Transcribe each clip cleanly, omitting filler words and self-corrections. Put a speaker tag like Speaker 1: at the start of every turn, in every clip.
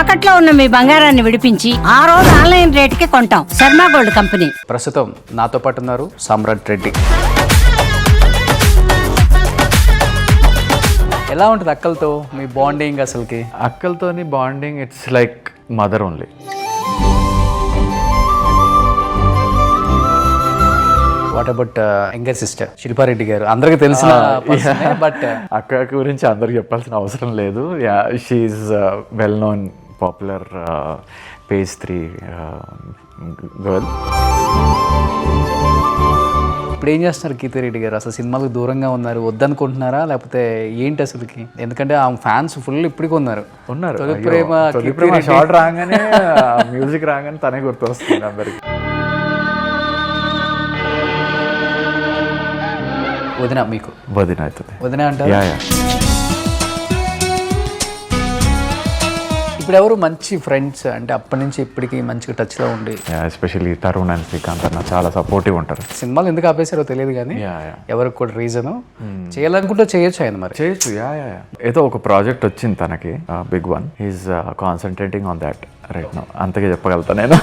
Speaker 1: తాకట్లో ఉన్న మీ బంగారాన్ని విడిపించి ఆ రోజు ఆన్లైన్ రేటుకి కొంటాం. Sharma gold company.
Speaker 2: ప్రస్తుతం నాతో పాటు ఉన్నారు సామ్రాట్ రెడ్డి. ఎలా ఉంటుంది అక్కలతో మీ బాండింగ్? అసలుకి
Speaker 3: అక్కలతోని bonding it's like mother only.
Speaker 2: What about younger sister Shilpa Reddy గారు? అందరికి తెలిసిన బట్
Speaker 3: అక్క గురించి అందరికి చెప్పాల్సిన అవసరం లేదు. She's well known popular page 3 girl.
Speaker 2: ఇప్పుడు ఏం చేస్తున్నారు కీర్తిరెడ్డి గారు? అసలు సినిమాలకు దూరంగా ఉన్నారు, వద్దనుకుంటున్నారా లేకపోతే ఏంటి అసలుకి? ఎందుకంటే ఆ ఫ్యాన్స్ ఫుల్ ఇప్పటికి ఉన్నారు. తొలి ప్రేమ
Speaker 3: షార్ట్ రాగానే మ్యూజిక్ రాగానే తనే గుర్తొస్తుంది అందరికి.
Speaker 2: వదిన మీకు?
Speaker 3: వదిన అవుతుంది.
Speaker 2: వదిన అంటారు. ఇప్పుడు ఎవరు మంచి ఫ్రెండ్స్ అంటే అప్పటి నుంచి ఇప్పటికి మంచిగా టచ్లో ఉండి?
Speaker 3: ఎస్పెషల్లీ తరుణ్ అండ్ శ్రీకాంత్ అన్న చాలా సపోర్టివ్ ఉంటారు.
Speaker 2: సినిమాలు ఎందుకు ఆపేసారో తెలియదు కానీ ఎవరికి కూడా రీజను. చేయాలనుకుంటే చేయొచ్చు ఆయన, మరి
Speaker 3: చేయొచ్చు. ఏదో ఒక ప్రాజెక్ట్ వచ్చింది తనకి, big one. He's concentrating on that right now. అంతకే చెప్పగలుగుతా నేను.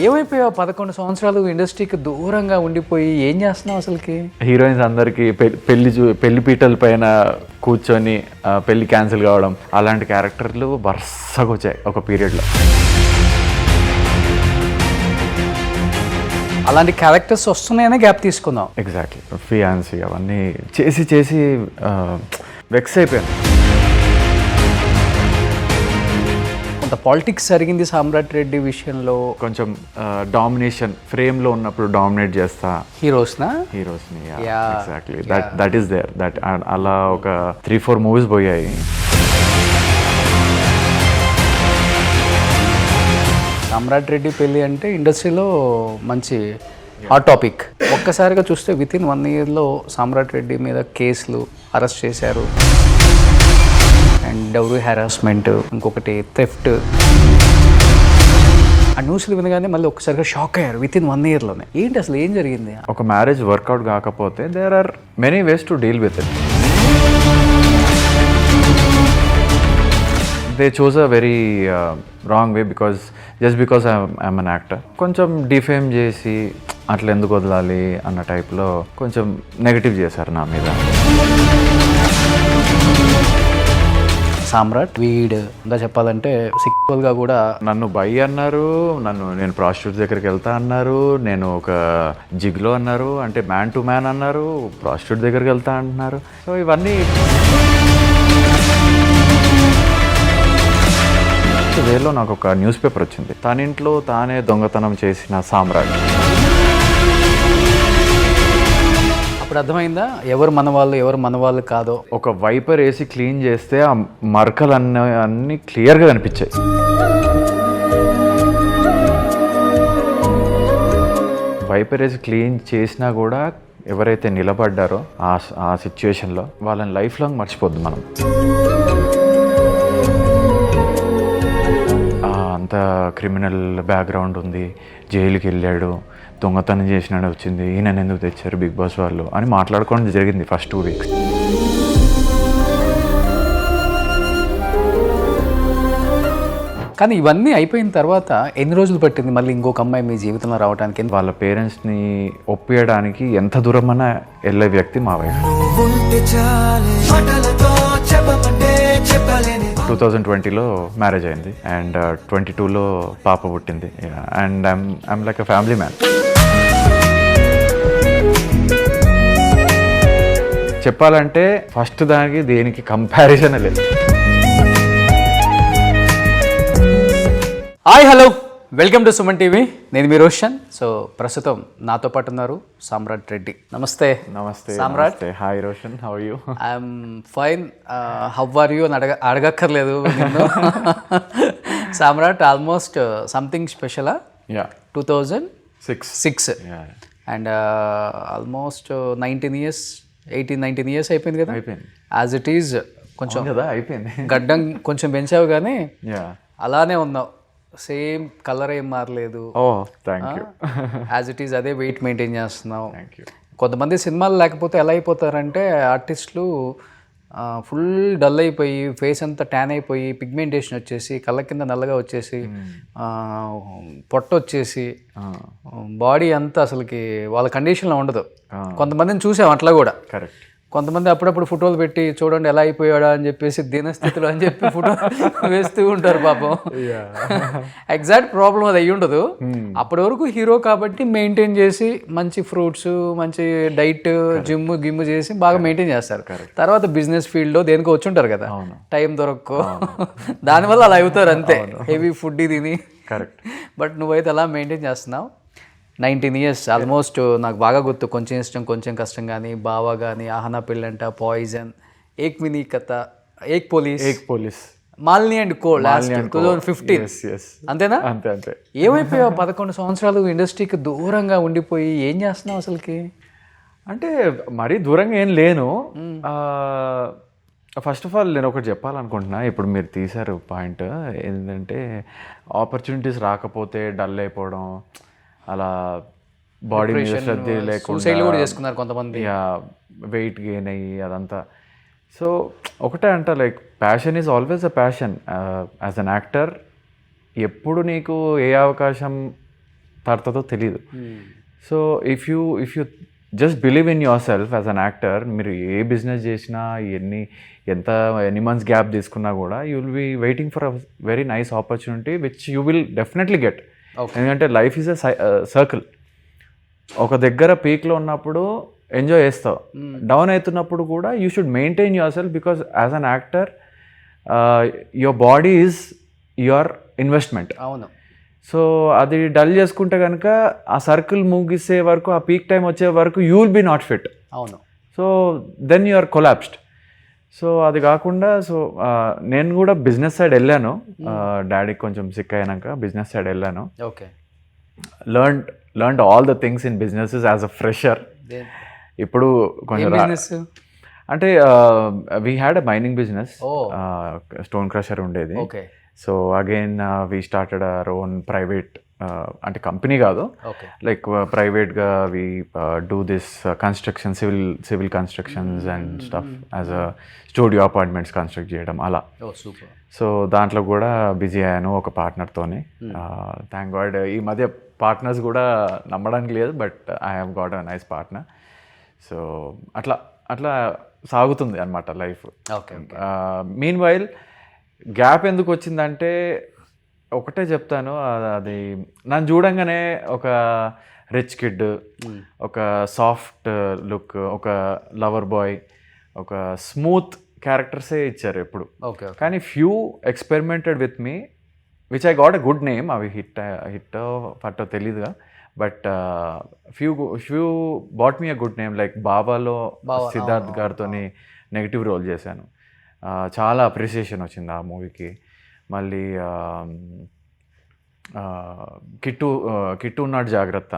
Speaker 2: ఏమైపోయావు? 11 సంవత్సరాలు ఇండస్ట్రీకి దూరంగా ఉండిపోయి ఏం చేస్తున్నావు అసలుకి?
Speaker 3: హీరోయిన్స్ అందరికి పెళ్లి పీటల పైన కూర్చొని పెళ్లి క్యాన్సిల్ కావడం అలాంటి క్యారెక్టర్లు వరుసగా వచ్చాయి ఒక పీరియడ్లో.
Speaker 2: అలాంటి క్యారెక్టర్స్ వస్తున్నాయనే గ్యాప్ తీసుకుందాం.
Speaker 3: ఎగ్జాక్ట్లీ. ఫియాన్సీ అవన్నీ చేసి వెక్స్ అయిపోయాను.
Speaker 2: కొంత పాలిటిక్స్ జరిగింది సామ్రాట్ రెడ్డి విషయంలో.
Speaker 3: కొంచెం డామినేషన్ ఫ్రేమ్లో ఉన్నప్పుడు డామినేట్ చేస్తా హీరోస్ని. Exactly that is there. That అలా ఒక 3-4 మూవీస్ పోయాయి.
Speaker 2: సామ్రాట్ రెడ్డి పెళ్ళి అంటే ఇండస్ట్రీలో మంచి హాట్ టాపిక్. ఒక్కసారిగా చూస్తే వితిన్ 1 ఇయర్లో సామ్రాట్ రెడ్డి మీద కేసులు, అరెస్ట్ చేశారు. అండ్ డౌరీ హెరాస్మెంట్, ఇంకొకటి థెఫ్ట్. ఆ న్యూస్లు వినగానే మళ్ళీ ఒక్కసారిగా షాక్ అయ్యారు వితిన్ 1 ఇయర్లోనే. ఏంటి అసలు ఏం జరిగింది?
Speaker 3: ఒక మ్యారేజ్ వర్కౌట్ కాకపోతే there are many ways to deal with it. They choose a very wrong way just because I'm an actor. కొంచెం డిఫేమ్ చేసి అట్లా ఎందుకు వదలాలి అన్న టైప్లో కొంచెం నెగటివ్ చేశారు నా మీద.
Speaker 2: సామ్రాట్ వీడ్ ఇంకా చెప్పాలంటే సిక్వల్గా కూడా
Speaker 3: నన్ను బై అన్నారు, నేను ప్రాస్టిట్యూట్ దగ్గరికి వెళ్తా అన్నారు, నేను ఒక జిగ్లో అన్నారు, అంటే మ్యాన్ టు మ్యాన్ అన్నారు, ప్రాస్టిట్యూట్ దగ్గరికి వెళ్తా అంటున్నారు. సో ఇవన్నీ వేలో నాకు ఒక న్యూస్ పేపర్ వచ్చింది, తన ఇంట్లో తానే దొంగతనం చేసిన సామ్రాట్.
Speaker 2: అప్పుడు అర్థమైందా ఎవరు మన వాళ్ళు ఎవరు మన వాళ్ళు కాదో?
Speaker 3: ఒక వైపర్ వేసి క్లీన్ చేస్తే ఆ మరకలు అన్నీ క్లియర్గా కనిపించాయి. వైపర్ వేసి క్లీన్ చేసినా కూడా ఎవరైతే నిలబడ్డారో ఆ సిచ్యువేషన్లో వాళ్ళని లైఫ్ లాంగ్ మర్చిపోద్దు మనం. అంత క్రిమినల్ బ్యాక్గ్రౌండ్ ఉంది, జైలుకి వెళ్ళాడు, దొంగతనం చేసినాడు వచ్చింది, ఈయన ఎందుకు తెచ్చారు బిగ్ బాస్ వాళ్ళు అని మాట్లాడుకోవడం జరిగింది ఫస్ట్ 2 వీక్స్.
Speaker 2: కానీ ఇవన్నీ అయిపోయిన తర్వాత ఎన్ని రోజులు పట్టింది మళ్ళీ ఇంకొక అమ్మాయి మీ జీవితంలో రావడానికి?
Speaker 3: వాళ్ళ పేరెంట్స్ని ఒప్పియడానికి ఎంత దూరమైనా వెళ్ళే వ్యక్తి మా వైఫ్. 2020లో మ్యారేజ్ అయింది అండ్ 22లో పాప పుట్టింది. And I'm like a family man. చెప్పాలంటే ఫస్ట్ దానికి దేనికి కంపారిజన్ లేదు.
Speaker 2: Hi hello, welcome to Suman TV. నేను మీ రోషన్. సో ప్రస్తుతం నాతో పాటు ఉన్నారు సామ్రాట్ రెడ్డి. నమస్తే.
Speaker 3: నమస్తే
Speaker 2: Samrat.
Speaker 3: Hi Roshan, how are you?
Speaker 2: I'm fine. How are you అని అడగక్కర్లేదు. సామ్రాట్ ఆల్మోస్ట్ సంథింగ్ స్పెషలా? 2006 అండ్ ఆల్మోస్ట్ 18-19 ఇయర్స్ అయిపోయింది కదా?
Speaker 3: అయిపోయింది.
Speaker 2: యాజ్ ఇట్ ఈజ్ కొంచెం
Speaker 3: కదా అయిపోయింది.
Speaker 2: గడ్డం కొంచెం పెంచావు కానీ అలానే ఉన్నావు. సేమ్ కలర్ ఏం మారలేదు.
Speaker 3: Thank you.
Speaker 2: As it is అదే వెయిట్ మెయింటైన్ చేస్తున్నావు. కొంతమంది సినిమాలు లేకపోతే ఎలా అయిపోతారంటే ఆర్టిస్టులు ఫుల్ డల్ అయిపోయి ఫేస్ అంతా ట్యాన్ అయిపోయి పిగ్మెంటేషన్ వచ్చేసి కళ్ళ కింద నల్లగా వచ్చేసి పొట్ట వచ్చేసి బాడీ అంతా అసలుకి వాళ్ళ కండిషన్లో ఉండదు. కొంతమందిని చూసాం అట్లా కూడా.
Speaker 3: కరెక్ట్.
Speaker 2: కొంతమంది అప్పుడప్పుడు ఫోటోలు పెట్టి చూడండి ఎలా అయిపోయాడా అని చెప్పేసి దీనస్థితిలో అని చెప్పి ఫోటో వేస్తూ ఉంటారు పాపం. ఎగ్జాక్ట్ ప్రాబ్లం అది అయ్యి ఉండదు. అప్పటి వరకు హీరో కాబట్టి మెయింటైన్ చేసి మంచి ఫ్రూట్స్ మంచి డైట్ జిమ్ చేసి బాగా మెయింటైన్ చేస్తారు. తర్వాత బిజినెస్ ఫీల్డ్లో దేనికో వచ్చి ఉంటారు కదా, టైం దొరక్కో దానివల్ల అలా అవుతారు అంతే, హెవీ ఫుడ్ తిని.
Speaker 3: కరెక్ట్.
Speaker 2: బట్ నువ్వైతే అలా మెయింటైన్ చేస్తున్నావు. 19 years ఆల్మోస్ట్. నాకు బాగా గుర్తు కొంచెం ఇష్టం కొంచెం కష్టం కానీ, బావా కానీ, ఆహనా పెళ్ళంట, poison, Ek mini Katha, Ek police, Malini and co last 2015. అంతేనా?
Speaker 3: అంతే.
Speaker 2: ఏమైపోయావు 11 సంవత్సరాలు ఇండస్ట్రీకి దూరంగా ఉండిపోయి ఏం చేస్తున్నావు అసలుకి?
Speaker 3: అంటే మరీ దూరంగా ఏం లేను. ఫస్ట్ ఆఫ్ ఆల్ నేను ఒకటి చెప్పాలనుకుంటున్నా. ఇప్పుడు మీరు తీశారు పాయింట్ ఏంటంటే ఆపర్చునిటీస్ రాకపోతే డల్ అయిపోవడం, అలా బాడీ మీద శ్రద్ధ లేకుండా
Speaker 2: చేసుకున్నారు కొంతమంది,
Speaker 3: వెయిట్ గెయిన్ అయ్యి అదంతా. సో ఒకటే అంట, like passion is always a passion. As an actor ఎప్పుడు నీకు ఏ అవకాశం పడుతుందో తెలీదు. So if you just believe in yourself as an actor, మీరు ఏ బిజినెస్ చేసినా ఎన్ని మంత్స్ గ్యాప్ తీసుకున్నా కూడా you will be waiting for a very nice opportunity which you will definitely get. ఎందుకంటే లైఫ్ ఈజ్ అ సర్కిల్. ఒక దగ్గర పీక్లో ఉన్నప్పుడు ఎంజాయ్ చేస్తావు, డౌన్ అవుతున్నప్పుడు కూడా you should maintain your self, because as an actor your body is your investment.
Speaker 2: అవును.
Speaker 3: So అది డల్ చేసుకుంటే కనుక ఆ సర్కిల్ ముగిసే వరకు, ఆ పీక్ టైం వచ్చే వరకు you will be not fit.
Speaker 2: అవును.
Speaker 3: So then you are collapsed. So అది కాకుండా నేను కూడా బిజినెస్ సైడ్ వెళ్ళాను. డాడీకి కొంచెం సిక్ అయినాక బిజినెస్ సైడ్ వెళ్ళాను.
Speaker 2: Okay.
Speaker 3: Learned all the things in businesses as a fresher. ఇప్పుడు కొంచెం అంటే we had a mining business, stone crusher ఉండేది. So again we started our own private, అంటే కంపెనీ కాదు, లైక్ ప్రైవేట్గా we do this construction, civil constructions and stuff, as a studio apartments construct చేయడం అలా. So దాంట్లో కూడా బిజీ అయ్యాను ఒక పార్ట్నర్తోని. థ్యాంక్ గాడ్ ఈ మధ్య పార్ట్నర్స్ కూడా నమ్మడానికి లేదు, but I have got a nice partner. So అట్లా సాగుతుంది అనమాట లైఫ్. మీన్ వైల్ గ్యాప్ ఎందుకు వచ్చిందంటే ఒకటే చెప్తాను, అది నన్ను చూడంగానే ఒక రిచ్ కిడ్, ఒక సాఫ్ట్ లుక్, ఒక లవర్ బాయ్, ఒక స్మూత్ క్యారెక్టర్సే ఇచ్చారు ఎప్పుడు. కానీ few experimented with me which I got a good name. అవి హిట్ ఫట్టో తెలీదుగా, but few bought me a good name. Like బాబాలో సిద్ధార్థ్ గారితో నెగిటివ్ రోల్ చేశాను, చాలా అప్రిసియేషన్ వచ్చింది ఆ మూవీకి. మళ్ళీ కిట్టు ఉన్నాడు జాగ్రత్త,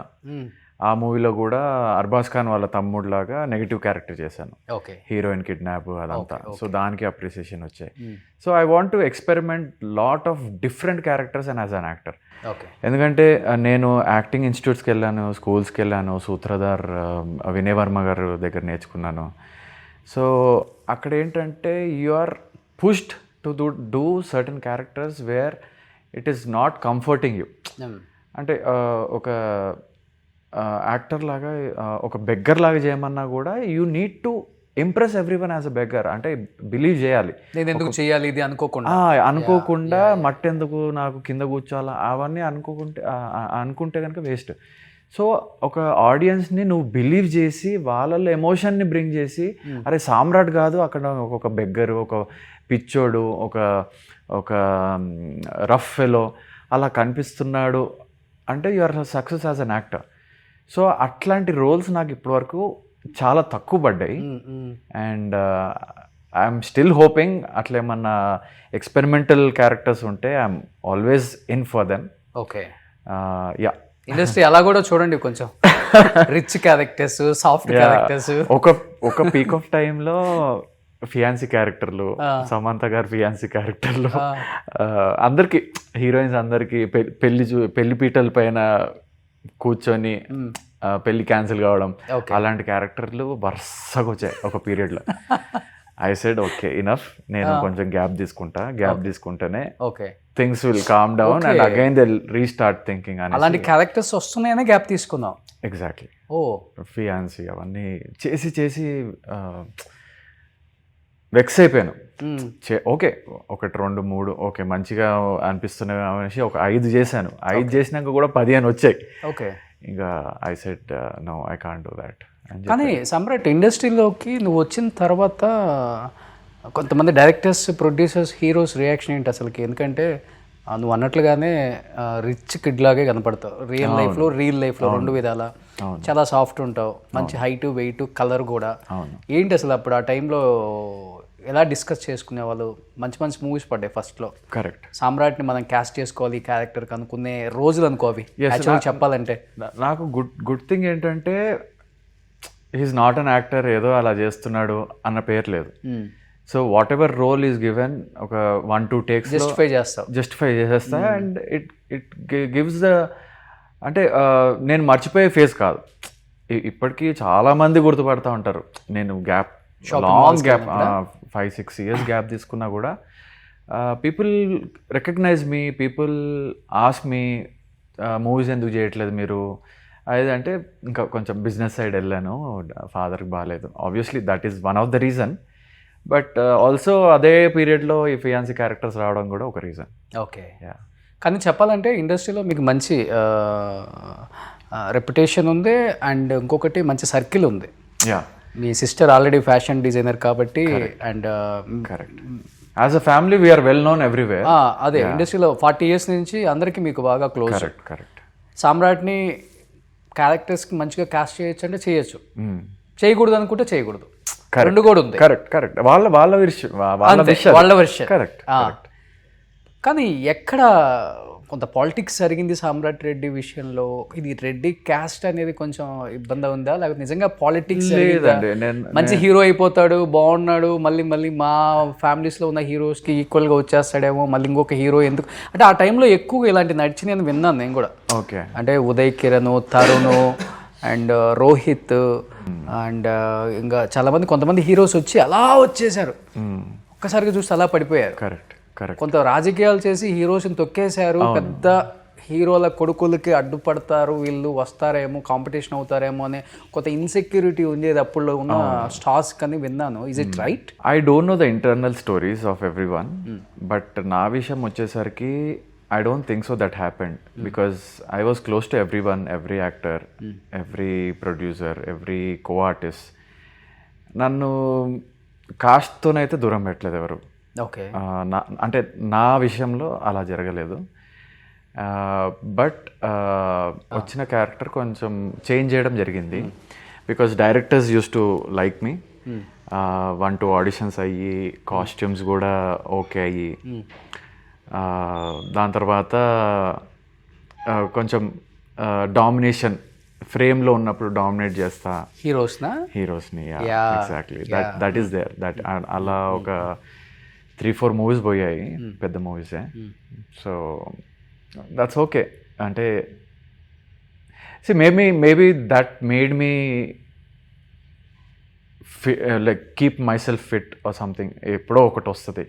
Speaker 3: ఆ మూవీలో కూడా అర్బాజ్ ఖాన్ వాళ్ళ తమ్ముడులాగా నెగిటివ్ క్యారెక్టర్ చేశాను, హీరోయిన్ కిడ్నాప్ అదంతా. సో దానికి అప్రిసియేషన్ వచ్చాయి. So I want to experiment lot of different characters and as an actor. ఎందుకంటే నేను యాక్టింగ్ ఇన్స్టిట్యూట్స్కి వెళ్ళాను, స్కూల్స్కి వెళ్ళాను, సూత్రధార్ వినయ్ వర్మ గారు దగ్గర నేర్చుకున్నాను. సో అక్కడ ఏంటంటే you are pushed to do certain characters where it is not comforting you. అంటే ఒక యాక్టర్ లాగా, ఒక బెగ్గర్ లాగా చేయమన్నా కూడా you need to impress everyone as a beggar. అంటే బిలీవ్ చేయాలి,
Speaker 2: నేను ఎందుకు చేయాలి ఇది
Speaker 3: అనుకోకుండా మట్టెందుకు నాకు కింద కూర్చోాలా అవన్నీ అనుకుంటే కనుక వేస్ట్. సో ఒక ఆడియన్స్ని నువ్వు బిలీవ్ చేసి వాళ్ళల్లో ఎమోషన్ని బ్రింగ్ చేసి, అరే సామ్రాట్ కాదు అక్కడ ఒక బెగ్గరు, ఒక పిచ్చోడు, ఒక రఫ్ ఫెలో అలా కనిపిస్తున్నాడు అంటే you are success as an actor. So అట్లాంటి రోల్స్ నాకు ఇప్పటివరకు చాలా తక్కువ పడ్డాయి. అండ్ ఐఎమ్ స్టిల్ హోపింగ్ అట్లా ఏమన్నా ఎక్స్పెరిమెంటల్ క్యారెక్టర్స్ ఉంటే I'm always in for them. Yeah,
Speaker 2: industry అలా కూడా చూడండి, కొంచెం రిచ్ క్యారెక్టర్స్, సాఫ్ట్ క్యారెక్టర్స్.
Speaker 3: ఒక పీక్ ఆఫ్ టైంలో ఫియాన్సీ క్యారెక్టర్లు, సమంత గారు ఫియాన్సీ క్యారెక్టర్లు, అందరికి హీరోయిన్స్ అందరికి పెళ్లి పీటల పైన కూర్చొని పెళ్లి క్యాన్సిల్ కావడం, అలాంటి క్యారెక్టర్లు వరుసగా వచ్చాయి ఒక పీరియడ్లో. ఐ సెడ్ ఓకే ఇనఫ్, నేను కొంచెం గ్యాప్ తీసుకుంటేనే
Speaker 2: okay
Speaker 3: things will calm down and again they restart thinking అని.
Speaker 2: అలాంటి క్యారెక్టర్స్ వస్తున్నాయనే గ్యాప్ తీసుకున్నాం.
Speaker 3: ఎగ్జాక్ట్లీ.
Speaker 2: ఓ
Speaker 3: ఫియాన్సీ అవన్నీ చేసి వెక్స్ అయిపోయాను. ఓకే 1 2 3 ఓకే మంచిగా అనిపిస్తున్నాయి అనేసి ఒక 5 చేశాను. 5 చేసినాక కూడా 10 అని వచ్చాయి.
Speaker 2: ఓకే
Speaker 3: ఇంకా I said no I can't do that.
Speaker 2: కానీ సమ్రాట్ ఇండస్ట్రీలోకి నువ్వు వచ్చిన తర్వాత కొంతమంది డైరెక్టర్స్, ప్రొడ్యూసర్స్, హీరోస్ రియాక్షన్ ఏంటి అసలుకి? ఎందుకంటే నువ్వు అన్నట్లుగానే రిచ్ కిడ్ లాగే కనపడతావు రియల్ లైఫ్లో 2 విధాల. చాలా సాఫ్ట్ ఉంటావు, మంచి హైట్, వెయిట్, కలర్ కూడా. ఏంటి అసలు అప్పుడు ఆ టైంలో ఎలా డిస్కస్ చేసుకునే వాళ్ళు? మంచి మంచి మూవీస్ పడ్డాయి ఫస్ట్లో.
Speaker 3: కరెక్ట్.
Speaker 2: సామ్రాట్ని మనం క్యాస్ట్ చేసుకోవాలి ఈ క్యారెక్టర్ అనుకునే రోజులు అనుకో అవి చెప్పాలంటే.
Speaker 3: నాకు గుడ్ థింగ్ ఏంటంటే హీఈస్ నాట్ అన్ యాక్టర్, ఏదో అలా చేస్తున్నాడు అన్న పేరు లేదు. So whatever role is given ఒక 1-2 takes జస్టిఫై చేసేస్తా. అండ్ ఇట్ గివ్స్ ద, అంటే నేను మర్చిపోయే ఫేస్ కాదు. ఇప్పటికీ చాలా మంది గుర్తుపడతా ఉంటారు. నేను లాంగ్ గ్యాప్ 5-6 years గ్యాప్ తీసుకున్నా కూడా పీపుల్ రికగ్నైజ్ మీ, పీపుల్ ఆస్క్ మీ మూవీస్ ఎందుకు చేయట్లేదు మీరు. అదేంటే ఇంకా కొంచెం బిజినెస్ సైడ్ వెళ్ళాను, ఫాదర్కి బాగాలేదు. Obviously that is one of the reason. But also అదే పీరియడ్లో ఈ ఫియాన్సీ క్యారెక్టర్స్ రావడం కూడా ఒక రీజన్.
Speaker 2: ఓకే. కానీ చెప్పాలంటే ఇండస్ట్రీలో మీకు మంచి రెప్యుటేషన్ ఉంది అండ్ ఇంకొకటి మంచి సర్కిల్ ఉంది. మీ సిస్టర్ ఆల్రెడీ ఫ్యాషన్ డిజైనర్ కాబట్టి. And
Speaker 3: correct. As a family we're well known everywhere.
Speaker 2: అదే ఇండస్ట్రీలో 40 years నుంచి అందరికీ మీకు బాగా క్లోజ్.
Speaker 3: కరెక్ట్.
Speaker 2: సామ్రాట్ని క్యారెక్టర్స్కి మంచిగా కాస్ట్ చేయొచ్చు అంటే చేయొచ్చు, చేయకూడదు అనుకుంటే చేయకూడదు, రెండు కూడా ఉంది.
Speaker 3: కరెక్ట్. వాళ్ళ విషయం. కరెక్ట్.
Speaker 2: కానీ ఎక్కడ కొంత పాలిటిక్స్ జరిగింది సామ్రాట్ రెడ్డి విషయంలో. ఇది రెడ్డి క్యాస్ట్ అనేది కొంచెం ఇబ్బంది ఉందా, లేకపోతే నిజంగా పాలిటిక్స్? మంచి హీరో అయిపోతాడు, బాగున్నాడు, మళ్ళీ మా ఫ్యామిలీస్లో ఉన్న హీరోస్కి ఈక్వల్గా వచ్చేస్తాడేమో, మళ్ళీ ఇంకొక హీరో ఎందుకు అంటే ఆ టైంలో ఎక్కువగా ఇలాంటి నడిచి నేను విన్నాను నేను కూడా.
Speaker 3: ఓకే.
Speaker 2: అంటే ఉదయ్ కిరణ్, తరుణ్ అండ్ రోహిత్ అండ్ ఇంకా చాలామంది కొంతమంది హీరోస్ వచ్చి అలా వచ్చేసారు, ఒక్కసారిగా చూస్తే అలా పడిపోయారు.
Speaker 3: కరెక్ట్.
Speaker 2: కొంత రాజకీయాలు చేసి హీరోస్ని తొక్కేశారు. పెద్ద హీరోల కొడుకులకి అడ్డుపడతారు, వీళ్ళు వస్తారేమో, కాంపిటీషన్ అవుతారేమో అనే కొంత ఇన్సెక్యూరిటీ ఉండేది అప్పుడు ఉన్న స్టార్స్ కని విన్నాను. Is it right?
Speaker 3: I don't know the internal stories of every one, but నా విషయం వచ్చేసరికి I don't think so that happened, because I was close to everyone, every actor, every producer, every co-artist. నన్ను కాస్ట్తోనైతే దూరం పెట్టలేదు ఎవరు.
Speaker 2: Okay.
Speaker 3: అంటే నా విషయంలో అలా జరగలేదు. బట్ వచ్చిన క్యారెక్టర్ కొంచెం చేంజ్ చేయడం జరిగింది, because directors used to like me. 1-2 auditions అయ్యి, కాస్ట్యూమ్స్ కూడా ఓకే అయ్యి, దాని తర్వాత కొంచెం డామినేషన్, ఫ్రేమ్లో ఉన్నప్పుడు డామినేట్ చేస్తా హీరోస్ని. Exactly that is there. That అలా ఒక 3-4 మూవీస్ పోయాయి, పెద్ద మూవీసే. So that's okay. అంటే maybe that made me like keep myself fit or something. ఎప్పుడో ఒకటి వస్తుంది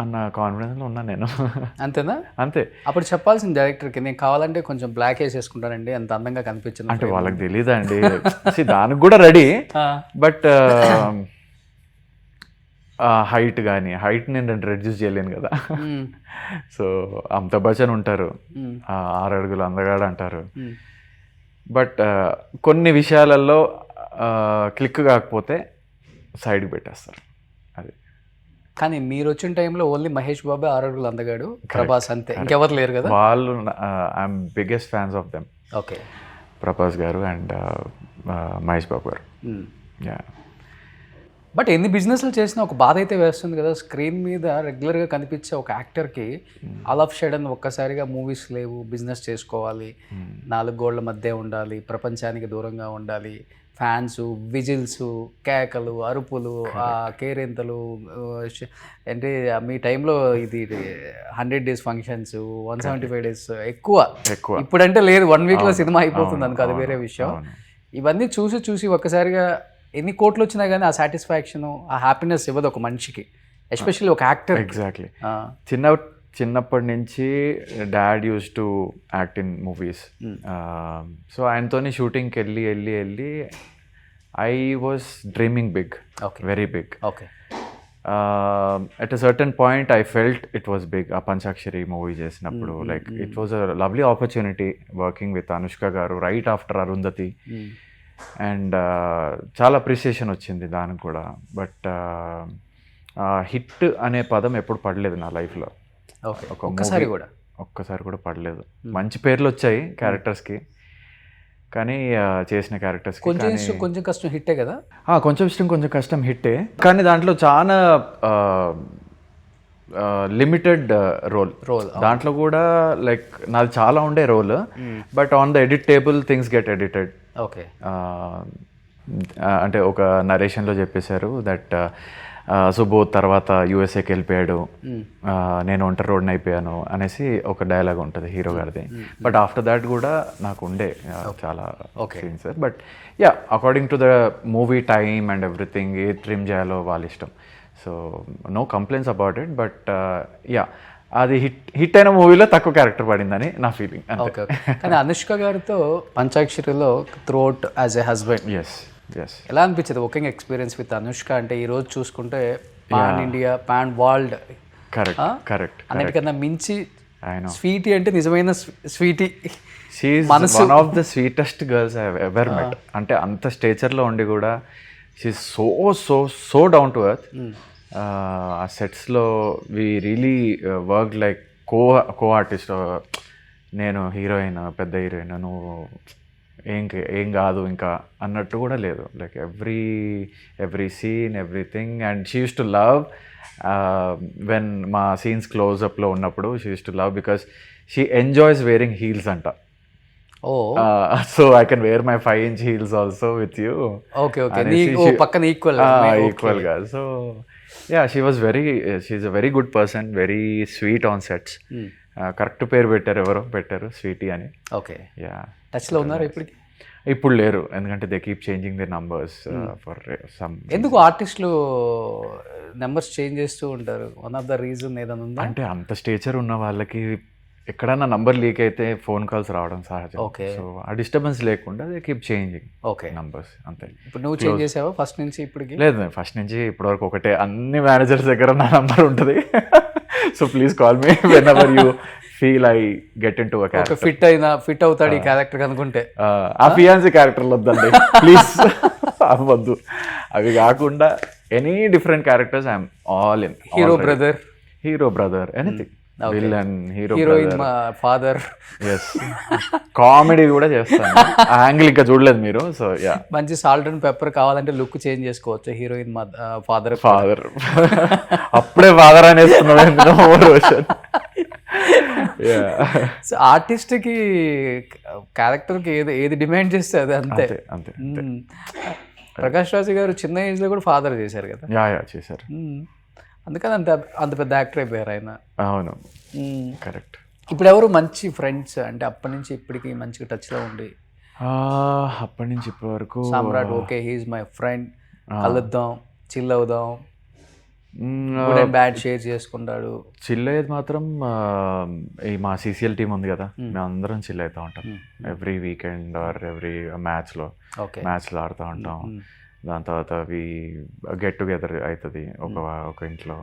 Speaker 3: అన్న కాన్ఫిడెన్స్లో ఉన్నాను నేను.
Speaker 2: అంతేనా?
Speaker 3: అంతే.
Speaker 2: అప్పుడు చెప్పాల్సింది డైరెక్టర్కి, నేను కావాలంటే కొంచెం బ్లాక్ వేసేసుకుంటానండి, అంత అందంగా కనిపించింది
Speaker 3: అంటే. వాళ్ళకి తెలీదండి, దానికి కూడా రెడీ. బట్ హైట్ కానీ, హైట్ నేను రెడ్యూస్ చేయలేను కదా. సో అమితాబ్ బచ్చన్ ఉంటారు, 6 అడుగులు అందగాడు అంటారు. బట్ కొన్ని విషయాలలో క్లిక్ కాకపోతే సైడ్కి పెట్టేస్తారు. అది.
Speaker 2: కానీ మీరు వచ్చిన టైంలో ఓన్లీ మహేష్ బాబు 6 అడుగులు అందగాడు, ప్రభాస్ అంతే, ఇంకెవరు లేరు కదా.
Speaker 3: వాళ్ళు I'm biggest fans of them.
Speaker 2: Okay.
Speaker 3: Prabhas గారు అండ్ మహేష్ బాబు గారు. యా.
Speaker 2: బట్ ఎన్ని బిజినెస్లు చేసినా ఒక బాధ అయితే వేస్తుంది కదా. స్క్రీన్ మీద రెగ్యులర్గా కనిపించే ఒక యాక్టర్కి ఆల్ ఆఫ్ షడన్ ఒక్కసారిగా మూవీస్ లేవు, బిజినెస్ చేసుకోవాలి, 4 గోళ్ల మధ్య ఉండాలి, ప్రపంచానికి దూరంగా ఉండాలి, ఫ్యాన్స్, విజిల్స్, కేకలు, అరుపులు, కేరింతలు. అంటే మీ టైంలో ఇది 100 days ఫంక్షన్స్, 175 days ఎక్కువ. ఇప్పుడంటే లేదు, 1 weekలో సినిమా అయిపోతుంది అనుకో, అది వేరే విషయం. ఇవన్నీ చూసి ఒక్కసారిగా ఎన్ని కోట్లు వచ్చినా కానీ ఆ సాటిస్ఫాక్షన్, ఆ హ్యాపీనెస్ ఇవ్వదు ఒక మనిషికి, ఎస్పెషల్లీ ఒక యాక్టర్.
Speaker 3: ఎగ్జాక్ట్లీ. చిన్నప్పటి నుంచి dad used to act in movies. So ఆయనతోని షూటింగ్కి వెళ్ళి I was dreaming big, very big.
Speaker 2: Okay.
Speaker 3: At a certain point I felt it was big. ఆ పంచాక్షరి మూవీ చేసినప్పుడు like it was a lovely opportunity working with Anushka గారు right after Arundhati. And చాలా appreciation వచ్చింది దానికి కూడా. బట్ హిట్ అనే పదం ఎప్పుడు పడలేదు నా లైఫ్లో.
Speaker 2: ఒక్కసారి
Speaker 3: కూడా పడలేదు. మంచి పేర్లు వచ్చాయి క్యారెక్టర్స్కి, కానీ చేసిన క్యారెక్టర్స్
Speaker 2: కొంచెం కష్టం హిట్టే కదా.
Speaker 3: కొంచెం కష్టం హిట్టే, కానీ దాంట్లో చాలా లిమిటెడ్ రోల్. దాంట్లో కూడా లైక్ నాది చాలా ఉండే role, but on the edit table things get edited.
Speaker 2: Okay.
Speaker 3: అంటే ఒక నరేషన్లో చెప్పేశారు దట్ సుబోధ్ తర్వాత యూఎస్ఏకి వెళ్ళిపోయాడు, నేను ఒంటరి రోడ్ని అయిపోయాను అనేసి ఒక డైలాగ్ ఉంటుంది హీరో గారిది. బట్ ఆఫ్టర్ దాట్ కూడా నాకు ఉండే చాలా scenes. But yeah, according to the movie time and everything, ఏ ట్రిమ్ చేయాలో వాళ్ళ ఇష్టం. So no complaints about it. But yeah, అది హిట్ అయిన మూవీలో తక్కువ క్యారెక్టర్ పడిందని నా ఫీలింగ్.
Speaker 2: ఓకే. కానీ అనుష్క గారితో పంచాక్షరిలో త్రూఅవుట్ యాజ్ ఎ హస్బెండ్, ఎలా అనిపించేది వర్కింగ్ ఎక్స్పీరియన్స్ విత్ అనుష్క? అంటే ఈ రోజు చూసుకుంటే pan India, pan world,
Speaker 3: correct
Speaker 2: అన్నిటికన్నా మించి స్వీటీ అంటే నిజమైన Sweety.
Speaker 3: She is one of the sweetest girls I have ever met. అంటే అంత స్టేచర్లో ఉండి కూడా she is so down to earth. ఆ సెట్స్లో we really work like co artist. నేను హీరోయిన్, పెద్ద హీరోయిన్, నువ్వు ఏం కాదు ఇంకా అన్నట్టు కూడా లేదు. Like every scene, everything. And she use to love when మా సీన్స్ క్లోజ్అప్లో ఉన్నప్పుడు she use to love because she enjoys wearing heels అంట. So I can wear my 5-inch heels also with you. ఈక్వల్గా. So yeah, she's a very good person, very sweet on sets. Correct పేరు పెట్టారు Sweety అని.
Speaker 2: Okay.
Speaker 3: Yeah.
Speaker 2: టచ్లో ఉన్నారు ఇప్పటికి?
Speaker 3: ఇప్పుడు లేరు, ఎందుకంటే they keep changing the numbers for some.
Speaker 2: ఎందుకు ఆర్టిస్టులు నెంబర్స్ చేంజ్ చేస్తూ ఉంటారు? వన్ ఆఫ్ ద రీజన్ ఏదైనా ఉందా?
Speaker 3: అంటే అంత స్టేచర్ ఉన్న వాళ్ళకి ఎక్కడన్నా నంబర్ లీక్ అయితే ఫోన్ కాల్స్ రావడం సహజం.
Speaker 2: ఓకే.
Speaker 3: సో ఆ డిస్టర్బెన్స్ లేకుండా they keep changing.
Speaker 2: Okay.
Speaker 3: Numbers అంతే.
Speaker 2: ఇప్పుడు నువ్వు చేంజ్ చేసావా ఫస్ట్ నుంచి ఇప్పటికి?
Speaker 3: లేదు, ఫస్ట్ నుంచి ఇప్పటివరకు ఒకటే. అన్ని మేనేజర్స్ దగ్గర నా నంబర్ ఉంటుంది. So please call me when ever you feel I get in to a character.
Speaker 2: Fit అవుతాడు ఈ క్యారెక్టర్ అనుకుంటే.
Speaker 3: ఆ ఫియాన్సీ క్యారెక్టర్లు వద్దండి ప్లీజ్, అవ్వద్దు. అవి కాకుండా any different characters I'm all in. Hero brother anything, villain, heroine,
Speaker 2: father.
Speaker 3: Yes, comedy కూడా చేస్తాను. ఆ యాంగిల్ ఇంకా చూడలేదు మీరు. సో యా,
Speaker 2: మంచి సాల్ట్ అండ్ పెప్పర్ కావాలంటే లుక్ చేంజ్ చేసుకోవచ్చు. హీరోయిన్ ఫాదర్
Speaker 3: అప్పుడే ఫాదర్ అనేస్తున్నాను.
Speaker 2: ఆర్టిస్ట్కి క్యారెక్టర్కి ఏది డిమాండ్ చేస్తే అది అంతే. ప్రకాష్ రాజ్ గారు చిన్న ఏజ్లో కూడా ఫాదర్ చేశారు కదా.
Speaker 3: యా చేశారు.
Speaker 2: అందుకని అంత పెద్ద యాక్టర్ అయిపోయారు ఆయన.
Speaker 3: అవును, కరెక్ట్.
Speaker 2: ఇప్పుడు ఎవరు మంచి ఫ్రెండ్స్ అంటే అప్పటి నుంచి ఇప్పటికి మంచిగా టచ్లో ఉండి?
Speaker 3: అప్పటి నుంచి ఇప్పటి వరకు
Speaker 2: సామ్రాట్ ఓకే, హీఈస్ మై ఫ్రెండ్, కలుద్దాం, చిల్ అవుదాం, బ్యాడ్ షేర్ చేసుకుంటాడు.
Speaker 3: చిల్ అయ్యేది మాత్రం ఈ మా సిసిఎల్ టీం ఉంది కదా, మేము అందరం చిల్ అవుతూ ఉంటాం. ఎవ్రీ వీకెండ్ ఆర్ ఎవ్రీ మ్యాచ్లో ఆడుతూ ఉంటాం. దాని తర్వాత అవి గెట్ టుగెదర్ అవుతుంది ఒక ఇంట్లో,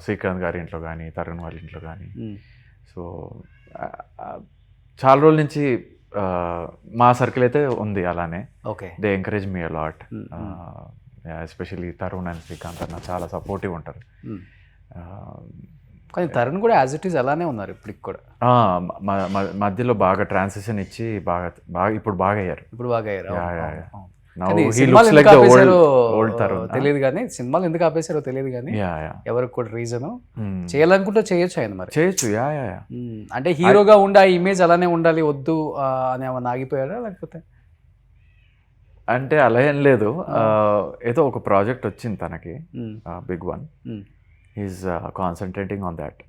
Speaker 3: శ్రీకాంత్ గారి ఇంట్లో కానీ, తరుణ్ వాళ్ళ ఇంట్లో కానీ. సో చాలా రోజుల నుంచి మా సర్కిల్ అయితే ఉంది అలానే.
Speaker 2: Okay.
Speaker 3: They encourage me a lot. Especially Tarun and Srikanth అన్న చాలా సపోర్టివ్ ఉంటారు.
Speaker 2: కానీ తరుణ్ కూడా యాజ్ ఇట్ ఈస్ అలానే ఉన్నారు ఇప్పటికి కూడా.
Speaker 3: మధ్యలో బాగా ట్రాన్సిషన్ ఇచ్చి బాగా ఇప్పుడు బాగా అయ్యారు.
Speaker 2: తెలియదు కానీ సినిమాలు ఎందుకు ఆపేశారో తెలియదు కానీ ఎవరికి కూడా రీజన్. చేయాలనుకుంటే చేయొచ్చు ఆయన, మరి
Speaker 3: చేయొచ్చు.
Speaker 2: అంటే హీరోగా ఉండి ఆ ఇమేజ్ అలానే ఉండాలి వద్దు అని ఏమన్నా ఆగిపోయారా లేకపోతే?
Speaker 3: అంటే అలా ఏం లేదు, ఏదో ఒక ప్రాజెక్ట్ వచ్చింది తనకి, big one. He's concentrating on that.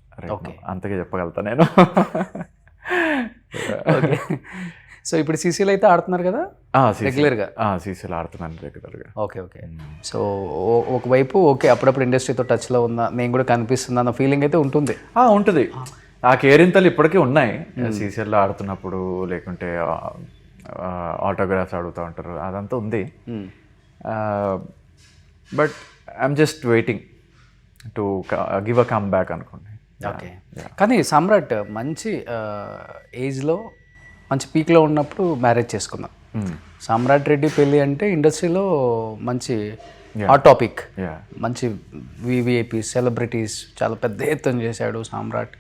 Speaker 3: అంతగా చెప్పగలుగుతా నేను.
Speaker 2: సో ఇప్పుడు సీసీలో అయితే ఆడుతున్నారు కదా రెగ్యులర్గా?
Speaker 3: సీసీలో ఆడుతున్నాను రెగ్యులర్గా.
Speaker 2: ఓకే. సో ఒకవైపు ఓకే అప్పుడప్పుడు ఇండస్ట్రీతో టచ్లో ఉన్నా నేను కూడా కనిపిస్తున్నా అన్న ఫీలింగ్ అయితే ఉంటుంది.
Speaker 3: ఉంటుంది. ఆ కేరింతలు ఇప్పటికీ ఉన్నాయి. సీసీఎల్లో ఆడుతున్నప్పుడు లేకుంటే ఆటోగ్రాఫ్స్ అడుగుతూ ఉంటారు, అదంతా ఉంది. But I'm just waiting to give a come back అనుకోండి.
Speaker 2: ఓకే. కానీ సమ్రాట్ మంచి ఏజ్లో మంచి పీక్లో ఉన్నప్పుడు మ్యారేజ్ చేసుకున్నాం. సమ్రాట్ రెడ్డి పెళ్ళి అంటే ఇండస్ట్రీలో మంచి హాట్ టాపిక్. మంచి వివిఐపీ సెలబ్రిటీస్ చాలా పెద్ద ఎత్తున చేశాడు సామ్రాట్.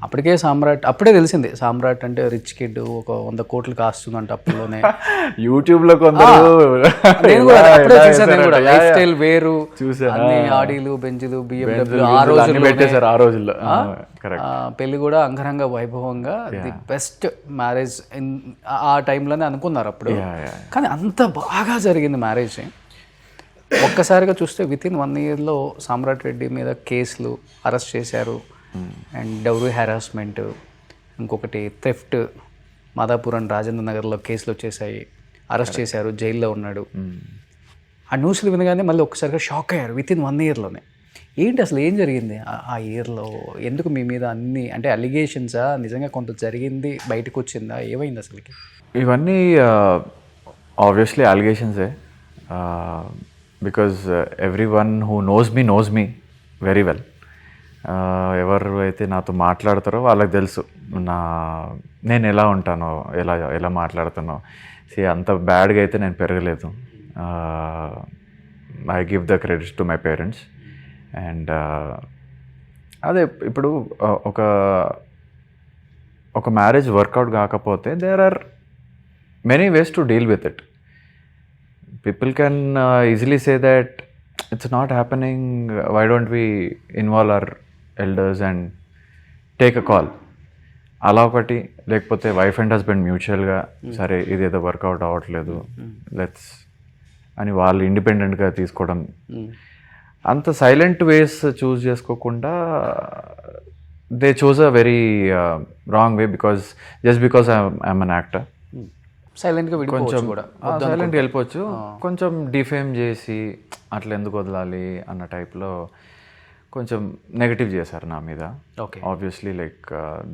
Speaker 2: అప్పటికే సామ్రాట్ అప్పుడే తెలిసింది సామ్రాట్ అంటే రిచ్ కిడ్, ఒక 100 కోట్లు కాస్తుందంట అప్పులోనే.
Speaker 3: యూట్యూబ్లో కొందరు
Speaker 2: నేను కూడా అప్పుడే చూసాను. నేను కూడా లైఫ్ స్టైల్ వేరు, అన్ని ఆడీలు బెంజులు BMW
Speaker 3: ఆ రోజుల్లో.
Speaker 2: పెళ్లి కూడా అంగరంగ వైభవంగా ది బెస్ట్ మ్యారేజ్ ఆ టైంలోనే అనుకున్నారు అప్పుడు. కానీ అంత బాగా జరిగింది మ్యారేజ్. ఒక్కసారిగా చూస్తే వితిన్ 1 ఇయర్లో సామ్రాట్ రెడ్డి మీద కేసులు, అరెస్ట్ చేశారు. అండ్ డౌరీ హెరాస్మెంట్, ఇంకొకటి థెఫ్ట్, మాదాపురం రాజేంద్ర నగర్లో కేసులు వచ్చేసాయి, అరెస్ట్ చేశారు, జైల్లో ఉన్నాడు. ఆ న్యూస్లు వినగానే మళ్ళీ ఒక్కసారిగా షాక్ అయ్యారు వితిన్ 1 ఇయర్లోనే. ఏంటి అసలు ఏం జరిగింది ఆ ఇయర్లో? ఎందుకు మీ మీద అన్ని అంటే అలిగేషన్సా, నిజంగా కొంత జరిగింది బయటకు వచ్చిందా, ఏమైంది అసలుకి?
Speaker 3: ఇవన్నీ ఆబ్వియస్లీ అలిగేషన్సే. Because everyone who knows me very well. ఎవరు అయితే నాతో మాట్లాడతారో వాళ్ళకి తెలుసు నేను ఎలా ఉంటానో, ఎలా మాట్లాడుతానో. అంత బ్యాడ్గా అయితే నేను పెరగలేదు. I give the credits to my parents. And అదే ఇప్పుడు ఒక మ్యారేజ్ వర్కౌట్ కాకపోతే there are many ways to deal with it. People can easily say that it's not happening, why don't we involve our elders and take a call. అలా ఒకటి, లేకపోతే wife and husband మ్యూచువల్గా సరే ఇదేదో work out అవ్వట్లేదు let's అని వాళ్ళు ఇండిపెండెంట్గా తీసుకోవడం. అంత సైలెంట్ వేస్ చూస్ చేసుకోకుండా they choose a very wrong way just because I'm an actor.
Speaker 2: సైలెంట్గా కొంచెం కూడా
Speaker 3: సైలెంట్గా వెళ్ళిపోవచ్చు. కొంచెం డిఫేమ్ చేసి అట్లా ఎందుకు వదలాలి అన్న టైప్లో కొంచెం నెగటివ్ చేశారు నా మీద.
Speaker 2: Okay.
Speaker 3: Obviously like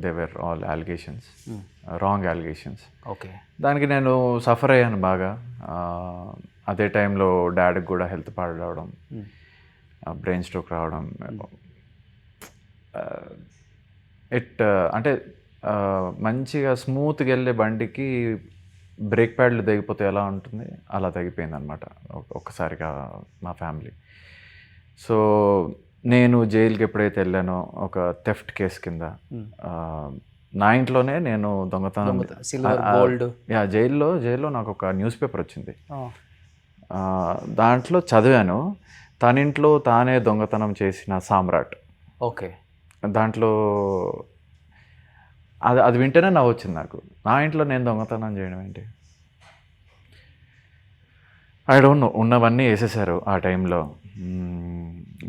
Speaker 3: they were all allegations, wrong allegations.
Speaker 2: Okay.
Speaker 3: దానికి నేను సఫర్ అయ్యాను బాగా. అదే టైంలో డాడీకి కూడా హెల్త్ పాడవడం, బ్రెయిన్ స్ట్రోక్ రావడం. అంటే మంచిగా స్మూత్గా వెళ్ళే బండికి బ్రేక్ ప్యాడ్లు తెగిపోతే ఎలా ఉంటుంది అలా తెగిపోయింది అనమాట ఒక్కసారిగా మా ఫ్యామిలీ. సో నేను జైలుకి ఎప్పుడైతే వెళ్ళానో ఒక థెఫ్ట్ కేసు కింద నా ఇంట్లోనే నేను దొంగతనం, జైల్లో నాకు ఒక న్యూస్ పేపర్ వచ్చింది. దాంట్లో చదివాను తన ఇంట్లో తానే దొంగతనం చేసిన సామ్రాట్.
Speaker 2: ఓకే.
Speaker 3: దాంట్లో అది వింటేనే నవ్వు వచ్చింది నాకు. నా ఇంట్లో నేను దొంగతనం చేయడం ఏంటి? I don't know. ఉన్నవన్నీ వేసేసారు ఆ టైంలో,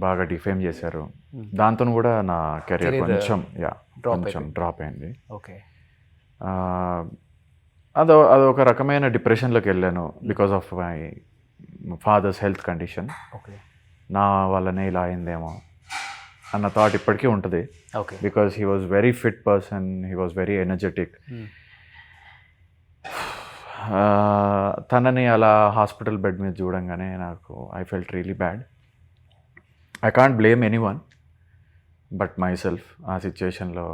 Speaker 3: బాగా డిఫేమ్ చేశారు. దాంతో కూడా నా కెరీర్ కొంచెం డ్రాప్ అయింది.
Speaker 2: ఓకే.
Speaker 3: అదొక రకమైన డిప్రెషన్లోకి వెళ్ళాను because of my father's health condition.
Speaker 2: Okay.
Speaker 3: నా వల్లనే ఇలా అయిందేమో అన్న థాట్ ఇప్పటికీ ఉంటుంది.
Speaker 2: Okay.
Speaker 3: Because he was very fit person, he was very energetic. తనని అలా హాస్పిటల్ బెడ్ మీద చూడంగానే నాకు I felt really bad. I can't blame anyone but myself. ఆ సిచ్యువేషన్లో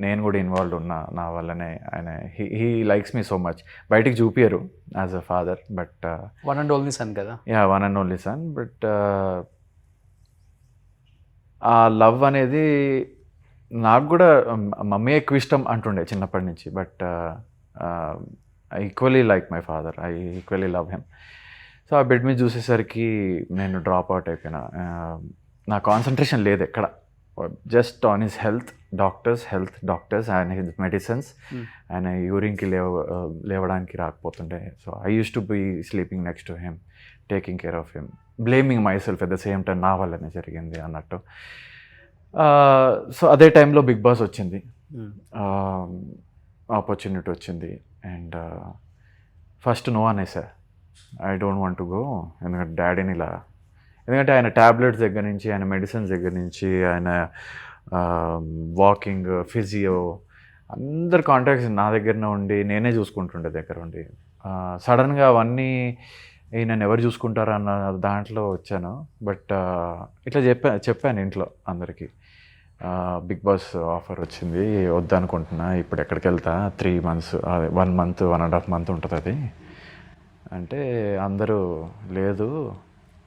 Speaker 3: నేను కూడా ఇన్వాల్వ్ ఉన్నా. నా వల్లనే ఆయన he likes me so much. బయటికి చూపియరు as a father, but
Speaker 2: one and only sun కదా.
Speaker 3: One and only sun. But ఆ లవ్ అనేది నాకు కూడా మమ్మీ ఎక్కువ ఇష్టం అంటుండే చిన్నప్పటి నుంచి. But I equally like my father, I equally love him. So ఆ బెడ్ మీద చూసేసరికి నేను డ్రాప్ అవుట్ అయిపోయినా. నా కాన్సన్ట్రేషన్ లేదు ఎక్కడ, just on his health, doctors and his medicines. ఆయన యూరిన్కి లేవడానికి రాకపోతుండే. So I use to be sleeping next to him, taking care of him, blaming myself at the same time, నా వల్లనే జరిగింది అన్నట్టు. సో అదే టైంలో బిగ్ బాస్ వచ్చింది. ఆపర్చునిటీ వచ్చింది. అండ్ ఫస్ట్ నో అనేసా, I don't want to go, ఎందుకంటే డాడీని ఇలా, ఎందుకంటే ఆయన ట్యాబ్లెట్స్ దగ్గర నుంచి, ఆయన మెడిసిన్స్ దగ్గర నుంచి, ఆయన వాకింగ్, ఫిజియో, అందరు కాంటాక్ట్స్ నా దగ్గరనే ఉండి నేనే చూసుకుంటుండే దగ్గర ఉండి. సడన్గా అవన్నీ నన్ను ఎవరు చూసుకుంటారా అన్న దాంట్లో వచ్చాను. బట్ ఇట్లా చెప్పాను ఇంట్లో అందరికీ, బిగ్ బాస్ ఆఫర్ వచ్చింది, వద్దనుకుంటున్నా, ఇప్పుడు ఎక్కడికి వెళ్తా, 3 months 1 month 1.5 month ఉంటుంది అది అంటే, అందరూ లేదు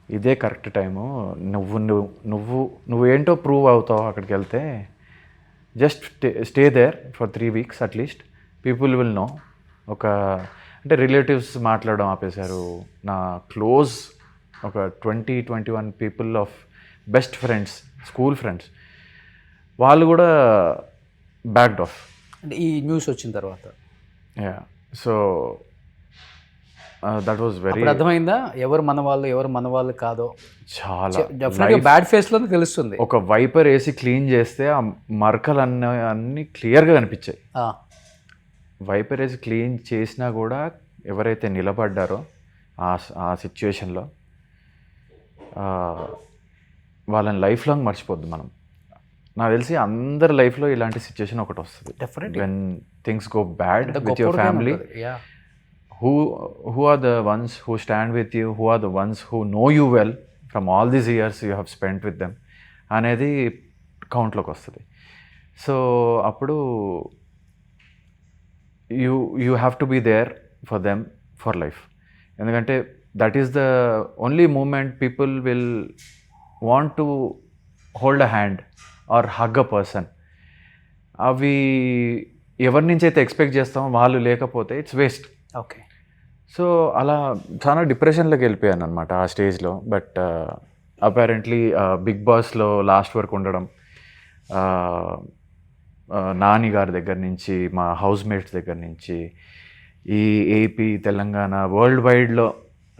Speaker 3: ఇదే కరెక్ట్ టైము, నువ్వేంటో ప్రూవ్ అవుతావు అక్కడికి వెళ్తే, just stay there for 3 weeks at least, people will know. ఒక అంటే రిలేటివ్స్ మాట్లాడడం ఆపేశారు. నా క్లోజ్ ఒక 20-21 people of best friends, school friends, వాళ్ళు కూడా బ్యాక్డ్ ఆఫ్
Speaker 2: అంటే ఈ న్యూస్ వచ్చిన తర్వాత.
Speaker 3: Yeah, so that was very,
Speaker 2: అర్థమైందా ఎవరు మన వాళ్ళు ఎవరు మన వాళ్ళు కాదో?
Speaker 3: చాలా
Speaker 2: డెఫినెట్గా బ్యాడ్ ఫేస్లో తెలుస్తుంది.
Speaker 3: ఒక వైపర్ వేసి క్లీన్ చేస్తే ఆ మరకలు అన్నీ క్లియర్గా కనిపించాయి. వైపర్ వేసి క్లీన్ చేసినా కూడా ఎవరైతే నిలబడ్డారో ఆ సిచ్యువేషన్లో, వాళ్ళని లైఫ్ లాంగ్ మర్చిపోద్దు మనం. నాకు తెలిసి అందరి లైఫ్లో ఇలాంటి సిచ్యువేషన్ ఒకటి వస్తుంది, when things go bad with your family. Who are the ones who stand with you, who are the ones who know you well from all these years you have spent with them అనేది కౌంట్లోకి వస్తుంది. So అప్పుడు you have to be there for them for life, ఎందుకంటే that is the only moment people will want to hold a hand or hug a person. అవి ఎవరి నుంచి అయితే expect చేస్తామో వాళ్ళు లేకపోతే ఇట్స్ వేస్ట్.
Speaker 2: ఓకే,
Speaker 3: సో అలా చాలా డిప్రెషన్లోకి వెళ్ళిపోయాను అనమాట ఆ స్టేజ్లో. బట్ అపారెంట్లీ బిగ్ బాస్లో లాస్ట్ వరకు ఉండడం, నాని గారి దగ్గర నుంచి, మా హౌస్ మేట్స్ దగ్గర నుంచి, ఈ ఏపీ, తెలంగాణ, వరల్డ్ వైడ్లో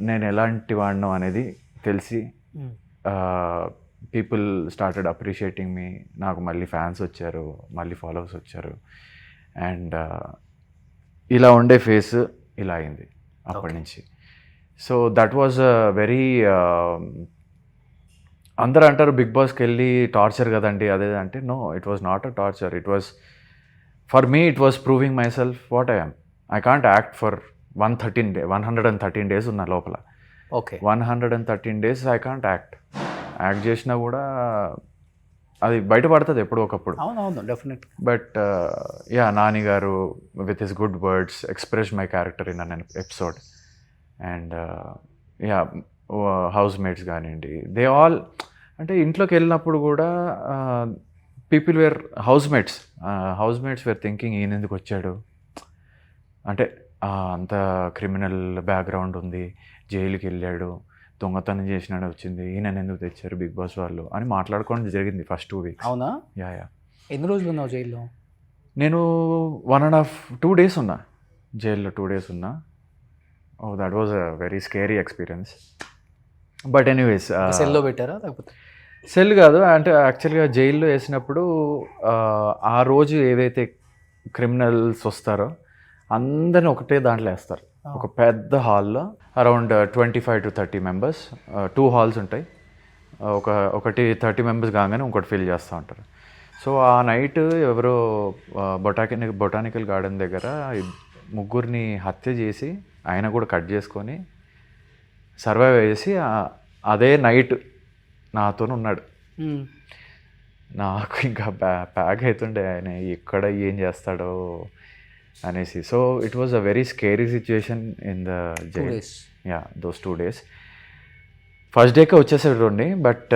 Speaker 3: నేను ఎలాంటి వాడినో అనేది తెలిసి పీపుల్ స్టార్టెడ్ అప్రిషియేటింగ్ మీ. నాకు మళ్ళీ ఫ్యాన్స్ వచ్చారు, మళ్ళీ ఫాలోవర్స్ వచ్చారు. అండ్ ఇలా ఉండే ఫేస్ ఇలా అయింది అప్పటి నుంచి. సో దట్ వాజ్ వెరీ, అందరూ అంటారు బిగ్ బాస్కి వెళ్ళి టార్చర్ కదండి అదే అంటే, no, it was not a torture. It was for me, it was proving myself what I am. I can't act for 113 days ఉన్న లోపల.
Speaker 2: Okay,
Speaker 3: 113 days I can't act చేసినా కూడా అది బయటపడుతుంది ఎప్పుడో ఒకప్పుడు.
Speaker 2: అవునవును, definite.
Speaker 3: But yeah, Nani garu with his good words express my character in an episode. And yeah, housemates కానివ్వండి, దే ఆల్, అంటే ఇంట్లోకి వెళ్ళినప్పుడు కూడా people were housemates were thinking, ఈయన ఎందుకు వచ్చాడు అంటే, అంత క్రిమినల్ బ్యాక్గ్రౌండ్ ఉంది, జైలుకి వెళ్ళాడు, దొంగతనం చేసినాడు వచ్చింది, ఈయన ఎందుకు తెచ్చారు బిగ్ బాస్ వాళ్ళు అని మాట్లాడుకోవడం జరిగింది ఫస్ట్ 2 weeks.
Speaker 2: అవునా?
Speaker 3: యా.
Speaker 2: ఎన్ని రోజులు ఉన్నావు జైల్లో?
Speaker 3: నేను 1.5-2 days ఉన్నా జైల్లో. 2 days ఉన్నా. Oh, that was a very scary experience. But anyways,
Speaker 2: సెల్లో పెట్టారా లేకపోతే?
Speaker 3: సెల్ కాదు, అంటే యాక్చువల్గా జైల్లో వేసినప్పుడు ఆ రోజు ఏవైతే క్రిమినల్స్ వస్తారో అందరిని ఒకటే దాంట్లో వేస్తారు. ఒక పెద్ద హాల్లో అరౌండ్ 25 to 30 members, 2 halls ఉంటాయి. ఒకటి 30 members కాగానే ఇంకోటి ఫిల్ చేస్తూ ఉంటారు. సో ఆ నైట్ ఎవరో బొటానికల్ గార్డెన్ దగ్గర 3 హత్య చేసి ఆయన కూడా కట్ చేసుకొని సర్వైవ్ చేసి అదే నైట్ నాతో ఉన్నాడు. నాకు ఇంకా ప్యాక్ అవుతుండే ఆయన ఎక్కడ ఏం చేస్తాడో అనేసి. So it was a very scary situation in the jail. Yeah, those 2 days. First decay వచ్చేసాడు. బట్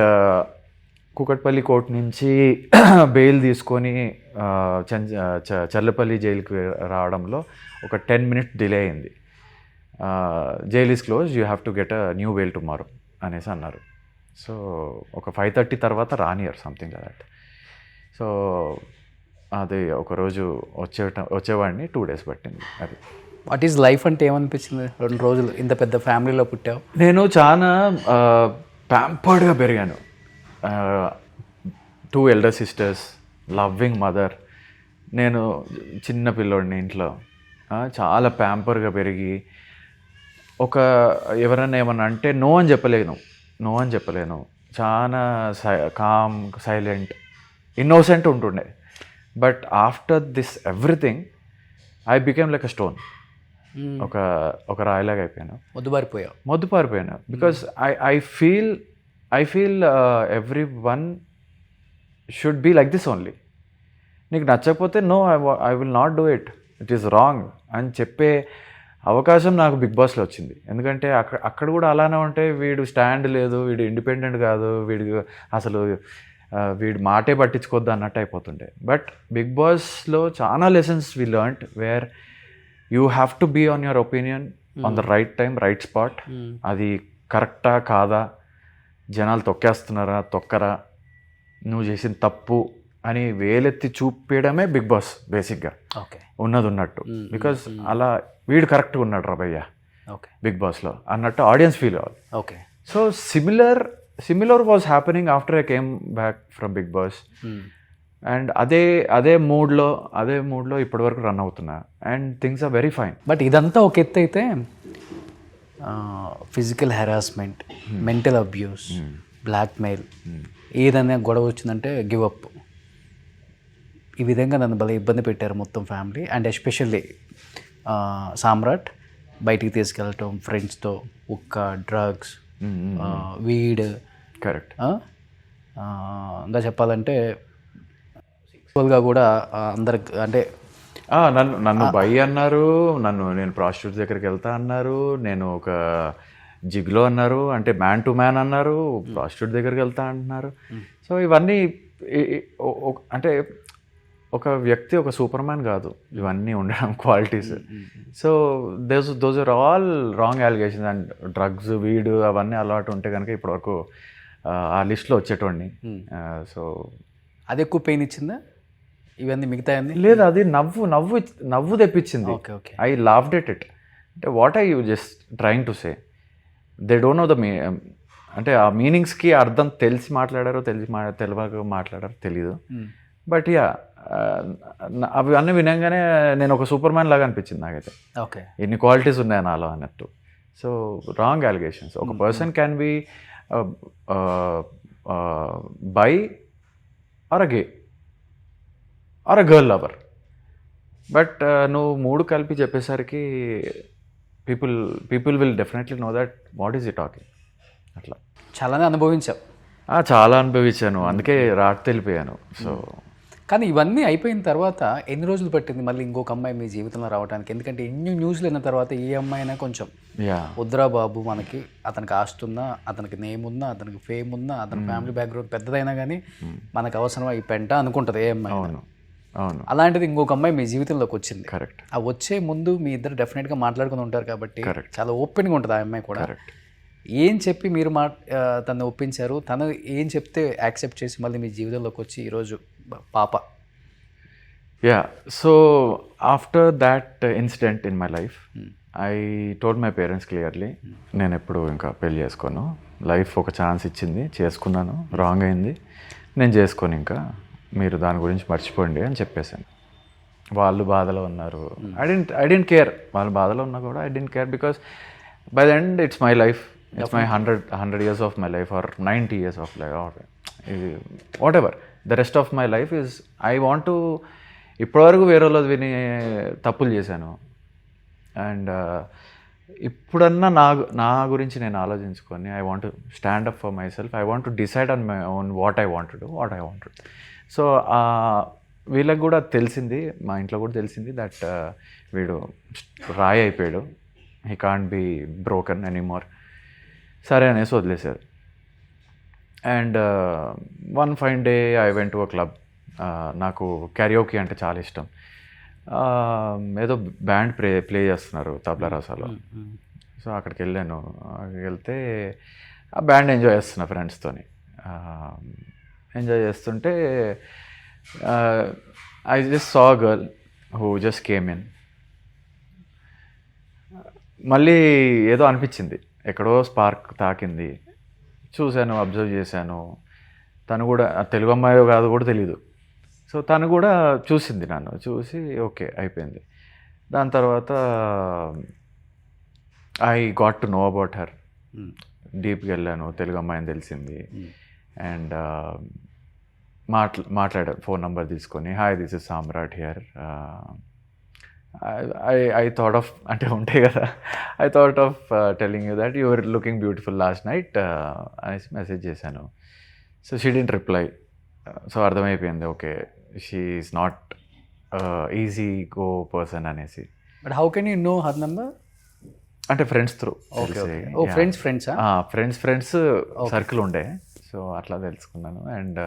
Speaker 3: కూకట్పల్లి కోర్ట్ నుంచి బెయిల్ తీసుకొని చర్లపల్లి జైలుకి రావడంలో ఒక 10 minutes డిలే అయింది. Jail is close, you have to get a new bail tomorrow అనేసి అన్నారు. So ఒక 5:30 తర్వాత రానియర్ సంథింగ్ దట్. సో అది ఒకరోజు వచ్చేవాడిని, 2 days పట్టింది. అది
Speaker 2: వాట్ ఈజ్ లైఫ్ అంటే ఏమనిపించింది 2 రోజులు ఇంత పెద్ద ఫ్యామిలీలో పుట్టావు?
Speaker 3: నేను చాలా ప్యాంపర్డ్గా పెరిగాను. 2 elder sisters, లవ్వింగ్ మదర్, నేను చిన్న పిల్లోడిని ఇంట్లో, చాలా ప్యాంపర్గా పెరిగి ఎవరైనా ఏమన్నా అంటే నో అని చెప్పలేను. చాలా కామ్, సైలెంట్, ఇన్నోసెంట్ ఉంటుండే. But after this everything I became like a stone. ఒక రాయిలాగా అయిపోయాను, మొద్దుపారిపోయాను. Because I feel everyone should be like this only. నీకు నచ్చకపోతే no, I will not do it, it is wrong అని చెప్పే అవకాశం నాకు బిగ్ బాస్లో వచ్చింది. ఎందుకంటే అక్కడ కూడా అలానే ఉంటే వీడు స్టాండ్ లేదు, వీడు ఇండిపెండెంట్ కాదు, వీడి మాటే పట్టించుకోవద్దు అన్నట్టు అయిపోతుండే. బట్ బిగ్ బాస్లో చాలా lessons we learned, where you have to be on your opinion on the right time, right spot. అది కరెక్టా కాదా, జనాలు తొక్కేస్తున్నారా తొక్కరా, నువ్వు చేసిన తప్పు అని వేలెత్తి చూపించడమే బిగ్ బాస్ బేసిక్గా. ఉన్నది ఉన్నట్టు. బికాజ్ అలా వీడు కరెక్ట్గా ఉన్నాడు రా భయ్య బిగ్ బాస్లో అన్నట్టు ఆడియన్స్ ఫీల్ అవ్వాలి. So similar was happening after I came back from Bigg Boss. And అదే మూడ్లో ఇప్పటివరకు రన్ అవుతున్నా. And things are very fine.
Speaker 2: But ఇదంతా ఒక ఎత్తు అయితే, physical harassment, mental abuse, blackmail, ఏదైనా గొడవ వచ్చిందంటే గివ్ అప్, ఈ విధంగా నన్ను భలే ఇబ్బంది పెట్టారు మొత్తం ఫ్యామిలీ. అండ్ ఎస్పెషల్లీ సామ్రాట్ బయటికి తీసుకెళ్ళటం ఫ్రెండ్స్తో, ఉక్క, డ్రగ్స్, వీడ్,
Speaker 3: కరెక్ట్.
Speaker 2: ఇంకా చెప్పాలంటే సెక్సువల్గా కూడా అందరికి, అంటే
Speaker 3: నన్ను బై అన్నారు, నేను ప్రాస్టిట్యూట్ దగ్గరికి వెళ్తా అన్నారు, నేను ఒక జిగ్లో అన్నారు, అంటే మ్యాన్ టు మ్యాన్ అన్నారు, ప్రాస్టిట్యూట్ దగ్గరికి వెళ్తా అంటున్నారు. సో ఇవన్నీ అంటే ఒక వ్యక్తి ఒక సూపర్ మ్యాన్ కాదు, ఇవన్నీ ఉండడం qualities. So those are all wrong allegations. And drugs, వీడు అవన్నీ అలవాటు ఉంటే కనుక ఇప్పటివరకు ఆ లిస్ట్లో వచ్చేటోడిని. సో
Speaker 2: అది ఎక్కువ పెయిన్ ఇచ్చిందా ఇవన్నీ మిగతా?
Speaker 3: లేదు, అది నవ్వు తెప్పించింది. I loved it. అంటే what I you just trying to say, they don't know the అంటే ఆ మీనింగ్స్కి అర్థం తెలిసి మాట్లాడారో తెలియక మాట్లాడారో తెలీదు. బట్ యా, అవి అన్నీ వినంగానే నేను ఒక సూపర్ మ్యాన్ లాగా అనిపించింది నాకైతే. ఎన్ని క్వాలిటీస్ ఉన్నాయి నాలో అన్నట్టు. So wrong allegations. ఒక person can be bi or a gay or a girl lover. But నువ్వు మూడు కలిపి చెప్పేసరికి people will definitely know that what is he talking. అట్లా
Speaker 2: చాలానే అనుభవించావు.
Speaker 3: చాలా అనుభవించాను, అందుకే రాట్ తెలిపోయాను. సో
Speaker 2: కానీ ఇవన్నీ అయిపోయిన తర్వాత ఎన్ని రోజులు పట్టింది మళ్ళీ ఇంకొక అమ్మాయి మీ జీవితంలో రావడానికి? ఎందుకంటే ఎన్ని న్యూస్లు అయిన తర్వాత ఏ అమ్మాయి అయినా కొంచెం వద్దురా బాబు, మనకి అతనికి ఆస్తి ఉన్నా, అతనికి నేమ్ ఉన్నా, అతనికి ఫేమ్ ఉన్నా, అతని ఫ్యామిలీ బ్యాక్గ్రౌండ్ పెద్దదైనా కానీ మనకు అవసరమా ఈ పెంట అనుకుంటుంది ఏ అమ్మాయి.
Speaker 3: అవును.
Speaker 2: అలాంటిది ఇంకొక అమ్మాయి మీ జీవితంలోకి వచ్చింది.
Speaker 3: కరెక్ట్.
Speaker 2: ఆ వచ్చే ముందు మీ ఇద్దరు డెఫినెట్గా మాట్లాడుకుని ఉంటారు కాబట్టి చాలా ఓపెన్గా ఉంటుంది ఆ అమ్మాయి కూడా. ఏం చెప్పి మీరు తను ఒప్పించారు? తను ఏం చెప్తే యాక్సెప్ట్ చేసి మళ్ళీ మీ జీవితంలోకి వచ్చి ఈరోజు పాప?
Speaker 3: Yeah, so after that incident in my life I told my parents clearly, నేను ఎప్పుడు ఇంకా పెళ్ళి చేసుకోను, లైఫ్ ఒక ఛాన్స్ ఇచ్చింది, చేసుకున్నాను, రాంగ్ అయింది, నేను చేసుకోను, ఇంకా మీరు దాని గురించి మర్చిపోండి అని చెప్పేశాను. వాళ్ళు బాధలో ఉన్నారు. ఐ డెంట్ కేర్, వాళ్ళు బాధలో ఉన్నా కూడా I didn't care, because by the end it's my life, it's my 100 years of my life or 90 years of life or whatever. The rest of my life is, I want to, ఇప్పటివరకు వేరే వాళ్ళు విని తప్పులు చేశాను. And ఇప్పుడన్నా నా గురించి నేను ఆలోచించుకొని I want to stand up for my self. I want to decide on my own what I want to do, what I want to do. So వీళ్ళకి కూడా తెలిసింది, మా ఇంట్లో కూడా తెలిసింది దట్ వీడు రాయి అయిపోయాడు, he can't be broken anymore. సరే అనేసి వదిలేశారు. And one fine day I went to a club. నాకు క్యారియోకి అంటే చాలా ఇష్టం. ఏదో బ్యాండ్ ప్లే చేస్తున్నారు తబలా రసాలో. సో అక్కడికి వెళ్ళాను. వెళ్తే ఆ బ్యాండ్ ఎంజాయ్ చేస్తున్నా ఫ్రెండ్స్తోని. ఎంజాయ్ చేస్తుంటే I just saw girl who just came in. మళ్ళీ ఏదో అనిపించింది, ఎక్కడో స్పార్క్ తాకింది. చూశాను, అబ్జర్వ్ చేశాను. తను కూడా తెలుగు అమ్మాయో కాదు కూడా తెలీదు. సో తను కూడా చూసింది నన్ను, చూసి ఓకే అయిపోయింది. దాని తర్వాత I got to know about her. డీప్కి వెళ్ళాను, తెలుగు అమ్మాయిని తెలిసింది. అండ్ మాట్లాడాను, ఫోన్ నెంబర్ తీసుకొని, hi this is Samrat here. I thought of, అంటే ఉంటాయి కదా, I thought of telling you that you are looking beautiful last night అనేసి మెసేజ్ చేశాను. So she didn't reply. So అర్థమైపోయింది, okay she is not easy go person అనేసి.
Speaker 2: But how can you know her number?
Speaker 3: అంటే friends through. Friends circle ఉండే, so అట్లా తెలుసుకున్నాను. And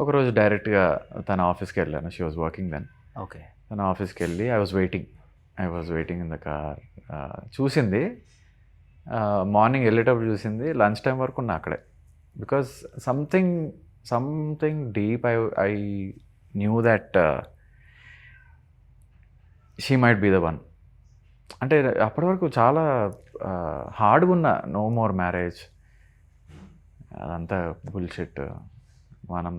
Speaker 3: ఒకరోజు డైరెక్ట్గా తన ఆఫీస్కి వెళ్ళాను. She was working then.
Speaker 2: Okay.
Speaker 3: తన ఆఫీస్కి వెళ్ళి I was waiting in the car. చూసింది, మార్నింగ్ వెళ్ళేటప్పుడు చూసింది, లంచ్ టైం వరకు ఉన్నా అక్కడే. Because something deep I knew that she might be the one. అంటే అప్పటి వరకు చాలా హార్డ్గా ఉన్నా, నో మోర్ మ్యారేజ్, అదంతా బుల్షిట్, మనం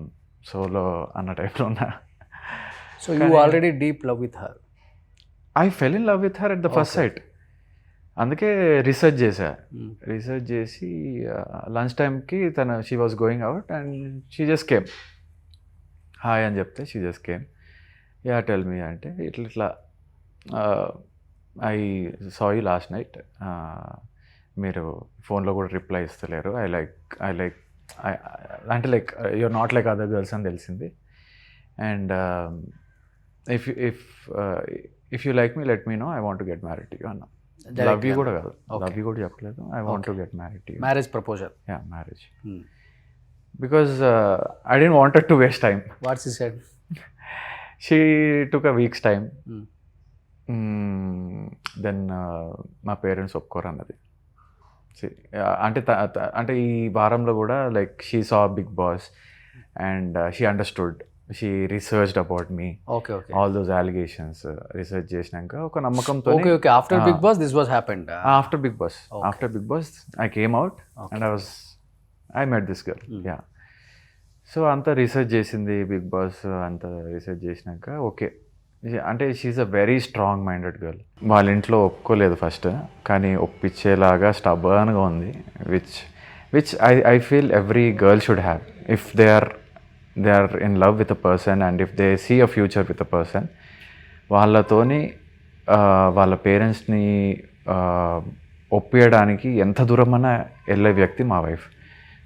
Speaker 3: సోలో అన్న టైప్లో ఉన్నా.
Speaker 2: So you already deep love with her?
Speaker 3: I full in love with her at the first sight. అందుకే రీసెర్చ్ చేసి లంచ్ టైంకి she was going out and she just came. Hi అని చెప్తే she just came. Yeah tell me అంటే ఇట్లా I saw you last night, మీరు ఫోన్లో కూడా రిప్లై ఇస్తలేరు, ఐ లైక్ అంటే like you're not like other girls అని తెలిసింది. And if you like me let me know, I want to get married to you అన్నా. లవ్ యూ కూడా కాదు, లవ్ యూ కూడా చెప్పలేదు, I want to get married to you.
Speaker 2: Marriage proposal?
Speaker 3: Yeah, marriage. Because I don't wanted to waste time.
Speaker 2: What she said?
Speaker 3: She took a weeks time. Then మా parents ఒప్పుకోరు అన్నది. అంటే ఈ వారంలో కూడా like she saw Bigg Boss and she understood, she researched about me, all those allegations research చేసినాక ఒక నమ్మకంతో.
Speaker 2: After Bigg Boss this was happened?
Speaker 3: After Bigg boss I came out and I met this girl. Yeah. So అంతా research చేసింది, Bigg Boss అంతా research చేసినాక okay. అంటే she's a very strong minded girl. వాళ్ళ ఇంట్లో ఒప్పుకోలేదు ఫస్ట్, కానీ ఒప్పించేలాగా స్టబర్న్గా ఉంది, which I feel every girl should have if they are in love with a person and if they see a future with a person. వాళ్ళతోని వాళ్ళ పేరెంట్స్ని ఒప్పియడానికి ఎంత దూరమన్నా వెళ్ళే వ్యక్తి మా వైఫ్.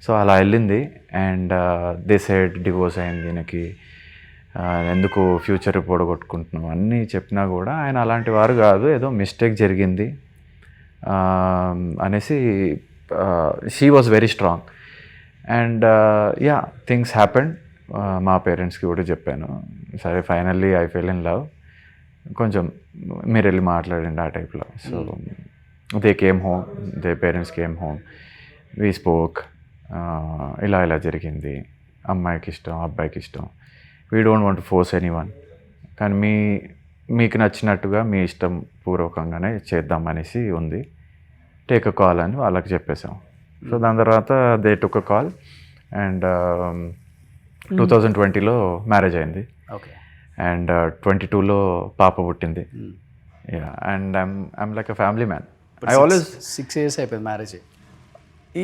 Speaker 3: సో అలా వెళ్ళింది అండ్ దే సెడ్ డివోర్స్ అయింది, ఈయనకి ఎందుకు ఫ్యూచర్ పొడగొట్టుకుంటున్నాం అన్నీ చెప్పినా కూడా ఆయన అలాంటి వారు కాదు, ఏదో మిస్టేక్ జరిగింది అనేసి she was very strong. And yeah, things happened. మా పేరెంట్స్కి కూడా చెప్పాను, సరే finally I full in love, కొంచెం మీరు వెళ్ళి మాట్లాడండి ఆ టైప్లో. So they came home, they parents came home, we spoke, ఇలా జరిగింది, అమ్మాయికి ఇష్టం అబ్బాయికి ఇష్టం, we don't want to force anyone, కానీ మీకు నచ్చినట్టుగా మీ ఇష్టం పూర్వకంగానే చేద్దాం అనేసి ఉంది, టేక్ అ కాల్ అని వాళ్ళకి చెప్పేసాం. సో దాని తర్వాత they took a call and 2020లో మ్యారేజ్ అయింది.
Speaker 2: ఓకే.
Speaker 3: అండ్ 22లో పాప పుట్టింది. Yeah, and I'm like a family man. I always
Speaker 2: 6 years అయిపోయింది మ్యారేజ్?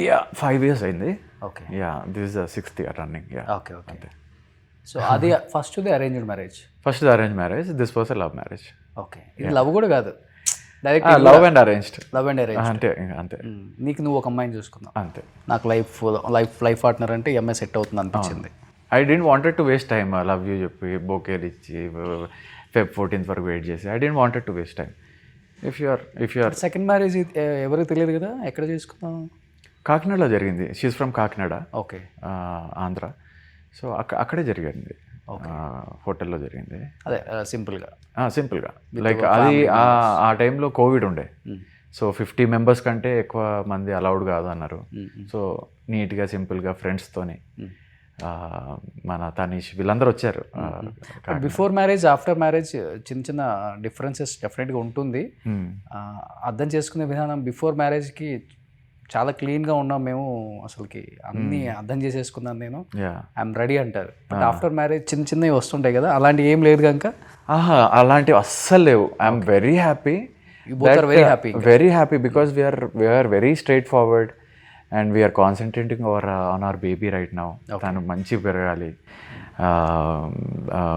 Speaker 3: యా, 5 years అయింది.
Speaker 2: Okay.
Speaker 3: Yeah, this is the 6th year running. Yeah.
Speaker 2: Okay. Okay. So అది ఫస్ట్ది arranged marriage?
Speaker 3: ఫస్ట్ది arrange marriage, this was a love marriage.
Speaker 2: Okay. ఇది love కూడా కాదు, direct
Speaker 3: love and arranged. అంతే.
Speaker 2: నీకు నువ్వు ఒక అమ్మాయిని చూసుకున్నావు
Speaker 3: అంతే.
Speaker 2: నాకు లైఫ్ పార్ట్నర్ అంటే ఎంఐ సెట్ అవుతుంది అనిపించింది.
Speaker 3: I didn't wanted to waste time. Love you చెప్పి బొకేలు ఇచ్చి Feb 14th వరకు వెయిట్ చేసి I didn't wanted to waste time. If you are
Speaker 2: second marriage ఎవరికి తెలియదు కదా, ఎక్కడ చేసుకున్నావు?
Speaker 3: కాకినాడలో జరిగింది. She's from Kakinada.
Speaker 2: Okay.
Speaker 3: Andhra. So అక్కడే జరిగింది, హోటల్లో జరిగింది.
Speaker 2: అదే సింపుల్గా
Speaker 3: లైక్ అది ఆ టైంలో కోవిడ్ ఉండే. సో 50 members కంటే ఎక్కువ మంది అలౌడ్ కాదు అన్నారు. సో నీట్గా సింపుల్గా ఫ్రెండ్స్తోని మన తనీష్ వీళ్ళందరూ వచ్చారు.
Speaker 2: బిఫోర్ మ్యారేజ్ ఆఫ్టర్ మ్యారేజ్ చిన్న డిఫరెన్సెస్ డెఫినెట్గా ఉంటుంది. అర్థం చేసుకునే విధానం బిఫోర్ మ్యారేజ్కి చాలా క్లీన్గా ఉన్నాం మేము, అసలుకి అన్నీ అర్థం చేసేసుకున్నాను నేను,
Speaker 3: యా
Speaker 2: ఐఎమ్ రెడీ అంటారు. బట్ ఆఫ్టర్ మ్యారేజ్ చిన్న చిన్నవి వస్తుంటాయి కదా, అలాంటివి ఏం లేదు కనుక
Speaker 3: ఆహా అలాంటివి అస్సలు లేవు. I'm very happy,
Speaker 2: both are very happy.
Speaker 3: Very happy because we're very straightforward and we're concentrating on our baby right now. తను మంచిగా పెరగాలి,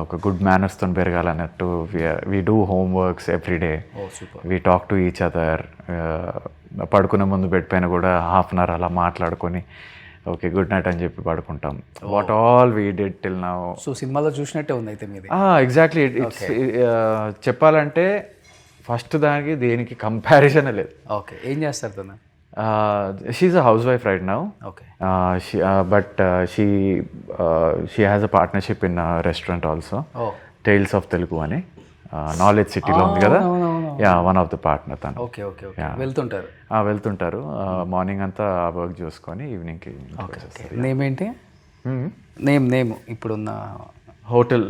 Speaker 3: ఒక గుడ్ మేనర్స్తో పెరగాలన్నట్టు. We do homeworks every day, we talk to each other. పడుకునే ముందు bed పైన కూడా హాఫ్ అన్ అవర్ అలా మాట్లాడుకొని ఓకే గుడ్ నైట్ అని చెప్పి పడుకుంటాం. What all we did till now.
Speaker 2: So సినిమాలో చూసినట్టే ఉంది అయితే మీది.
Speaker 3: ఎగ్జాక్ట్లీ. ఇట్స్ చెప్పాలంటే ఫస్ట్ దానికి దేనికి కంపారిజన్ లేదు.
Speaker 2: ఓకే, ఏం చేస్తారు తను?
Speaker 3: She's a housewife right now.
Speaker 2: Okay.
Speaker 3: But she has a partnership in restaurant also, tiles of Telugu అని నాలెడ్జ్ సిటీలో ఉంది కదా. Yeah, one of the partner తను.
Speaker 2: Okay okay okay. వెళ్తుంటారు?
Speaker 3: వెళ్తుంటారు. మార్నింగ్ అంతా వర్క్ చూసుకొని ఈవినింగ్కి.
Speaker 2: నేమ్ ఏంటి? నేమ్ ఇప్పుడున్న
Speaker 3: హోటల్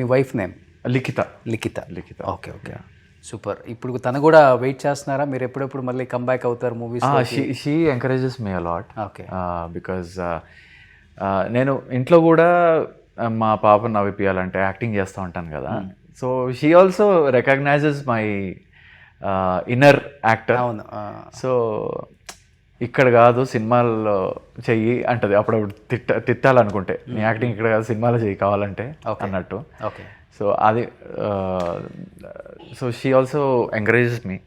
Speaker 2: మీ wife name?
Speaker 3: Likhita.
Speaker 2: Likhita. Okay okay, super. ఇప్పుడు తను కూడా వెయిట్ చేస్తున్నారా మీరు ఎప్పుడెప్పుడు మళ్ళీ కంబ్యాక్ అవుతారు movies?
Speaker 3: She encourages me a lot.
Speaker 2: Okay.
Speaker 3: Because నేను ఇంట్లో కూడా మా పాపను నవ్విపియాలంటే యాక్టింగ్ చేస్తూ ఉంటాను కదా. So she also recognises my inner actor.
Speaker 2: అవును.
Speaker 3: సో ఇక్కడ కాదు సినిమాల్లో చెయ్యి అంటది అప్పుడప్పుడు, తిట్టాలనుకుంటే నీ యాక్టింగ్ ఇక్కడ కాదు సినిమాలో చెయ్యి కావాలంటే అన్నట్టు.
Speaker 2: ఓకే.
Speaker 3: సో అది so she also encourages me.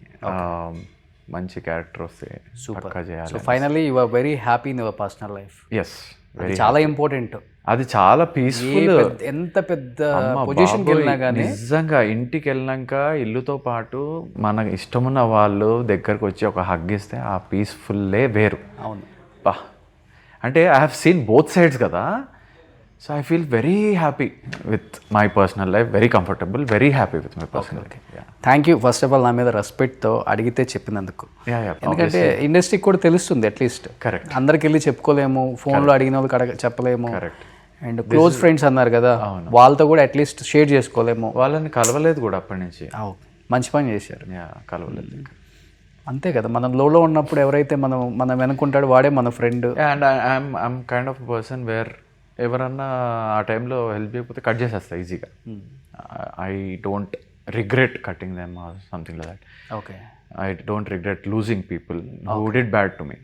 Speaker 3: మంచి క్యారెక్టర్ వస్తే పక్కా చేయాలి.
Speaker 2: So finally you are very happy in your personal life.
Speaker 3: Yes, very.
Speaker 2: చాలా ఇంపార్టెంట్.
Speaker 3: అది చాలా పీస్ఫుల్.
Speaker 2: ఎంత పెద్ద పొజిషన్కి వెళ్ళినా కానీ
Speaker 3: నిజంగా ఇంటికి వెళ్ళినాక ఇల్లుతో పాటు మనకు ఇష్టమున్న వాళ్ళు దగ్గరకు వచ్చి ఒక హగ్ ఇస్తే ఆ పీస్ఫుల్లే వేరు.
Speaker 2: అవును
Speaker 3: బా. అంటే I have seen both sides కదా. So I feel very happy with my personal life, very comfortable, very happy with my personal life.
Speaker 2: Thank you first of all నా మీద రెస్పెక్ట్తో అడిగితే చెప్పినందుకు. ఎందుకంటే ఇండస్ట్రీకి కూడా తెలుస్తుంది అట్లీస్ట్.
Speaker 3: కరెక్ట్.
Speaker 2: అందరికి వెళ్ళి చెప్పుకోలేము, ఫోన్లో అడిగిన వాళ్ళకి చెప్పలేము.
Speaker 3: కరెక్ట్.
Speaker 2: అండ్ క్లోజ్ ఫ్రెండ్స్ అన్నారు కదా, వాళ్ళతో కూడా అట్లీస్ట్ షేర్ చేసుకోలేము.
Speaker 3: వాళ్ళని కలవలేదు కూడా అప్పటి నుంచి.
Speaker 2: మంచి పని చేశారు.
Speaker 3: కలవలేదు.
Speaker 2: అంతే కదా, మనం లోలో ఉన్నప్పుడు ఎవరైతే మనం వెనుకుంటాడో వాడే మన friend.
Speaker 3: And I'm kind of person where ఎవరన్నా ఆ టైంలో హెల్ప్ చేయకపోతే కట్ చేసేస్తా ఈజీగా. I don't regret cutting them or something like that.
Speaker 2: Okay.
Speaker 3: I don't regret losing people who did bad to me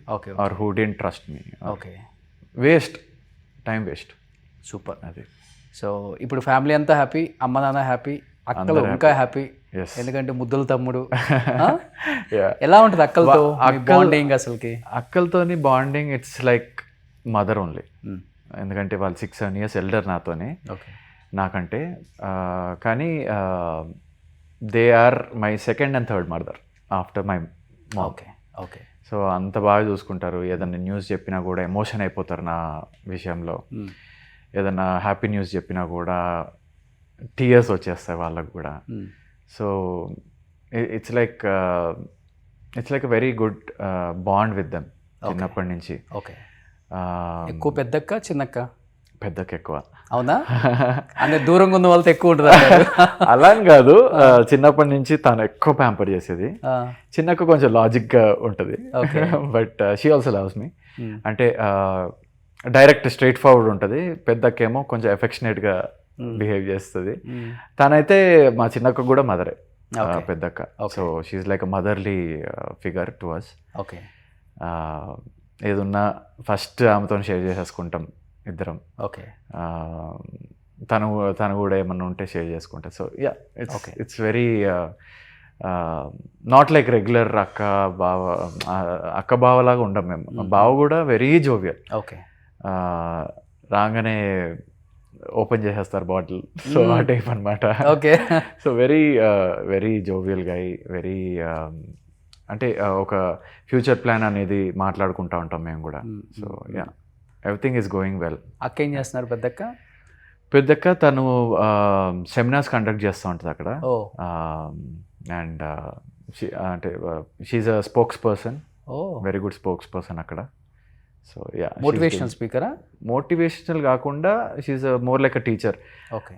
Speaker 3: or who didn't trust me.
Speaker 2: Okay.
Speaker 3: Waste, time waste.
Speaker 2: Super. అది. సో ఇప్పుడు family అంతా happy, అమ్మ నాన్న happy, అక్కలు ఇంకా happy. ఎందుకంటే ముద్దుల తమ్ముడు. ఎలా ఉంటుంది అక్కలతో బాండింగ్? అసలుకి
Speaker 3: అక్కలతోని bonding it's like mother only. ఎందుకంటే వాళ్ళు 6-7 years ఎల్డర్ నాతోనే, నాకంటే. కానీ they are my second and third mother after my mom.
Speaker 2: Okay okay.
Speaker 3: So అంత బాగా చూసుకుంటారు. ఏదైనా న్యూస్ చెప్పినా కూడా ఎమోషన్ అయిపోతారు నా విషయంలో. ఏదైనా హ్యాపీ న్యూస్ చెప్పినా కూడా టీయర్స్ వచ్చేస్తాయి వాళ్ళకు కూడా. So it's like a very good bond with them చిన్నప్పటి నుంచి.
Speaker 2: ఓకే. ఎక్కువ పెద్దక్క చిన్నక్క?
Speaker 3: పెద్దక్క ఎక్కువ.
Speaker 2: అవునా? అంటే దూరంగా ఉన్న వాళ్ళతో ఎక్కువ ఉంటుంది
Speaker 3: అలా అని కాదు, చిన్నప్పటి నుంచి తను ఎక్కువ ప్యాంపర్ చేసేది. చిన్నక్క కొంచెం లాజిక్గా ఉంటుంది, but she also loves me. అంటే డైరెక్ట్ స్ట్రైట్ ఫార్వర్డ్ ఉంటుంది. పెద్దక్కేమో కొంచెం ఎఫెక్షనేట్గా బిహేవ్ చేస్తుంది. తనైతే మా చిన్నక్క కూడా మదరే పెద్దక్క. So she's like a motherly figure to us.
Speaker 2: Okay.
Speaker 3: ఏదున్నా ఫస్ట్ ఆమెతో షేర్ చేసేసుకుంటాం ఇద్దరం.
Speaker 2: ఓకే.
Speaker 3: తను కూడా ఏమన్నా ఉంటే షేర్ చేసుకుంటా. So yeah, it's very not like regular అక్క బావలాగా ఉండం మేము. బావ కూడా వెరీ జోవియల్.
Speaker 2: ఓకే.
Speaker 3: రాగానే ఓపెన్ చేసేస్తారు బాటిల్, సో ఆ టైప్ అనమాట.
Speaker 2: Okay.
Speaker 3: So very jovial guy, very అంటే ఒక ఫ్యూచర్ ప్లాన్ అనేది మాట్లాడుకుంటూ ఉంటాం మేము కూడా. So yeah, everything is going well.
Speaker 2: అక్క ఏం చేస్తున్నారు పెద్దక్క?
Speaker 3: పెద్దక్క తను సెమినార్స్ కండక్ట్ చేస్తూ ఉంటుంది అక్కడ. అండ్ అంటే she's a spokesperson, very good spokesperson అక్కడ. సో యా,
Speaker 2: మోటివేషనల్ స్పీకరా?
Speaker 3: మోటివేషనల్ కాకుండా she's more like a teacher.
Speaker 2: Okay.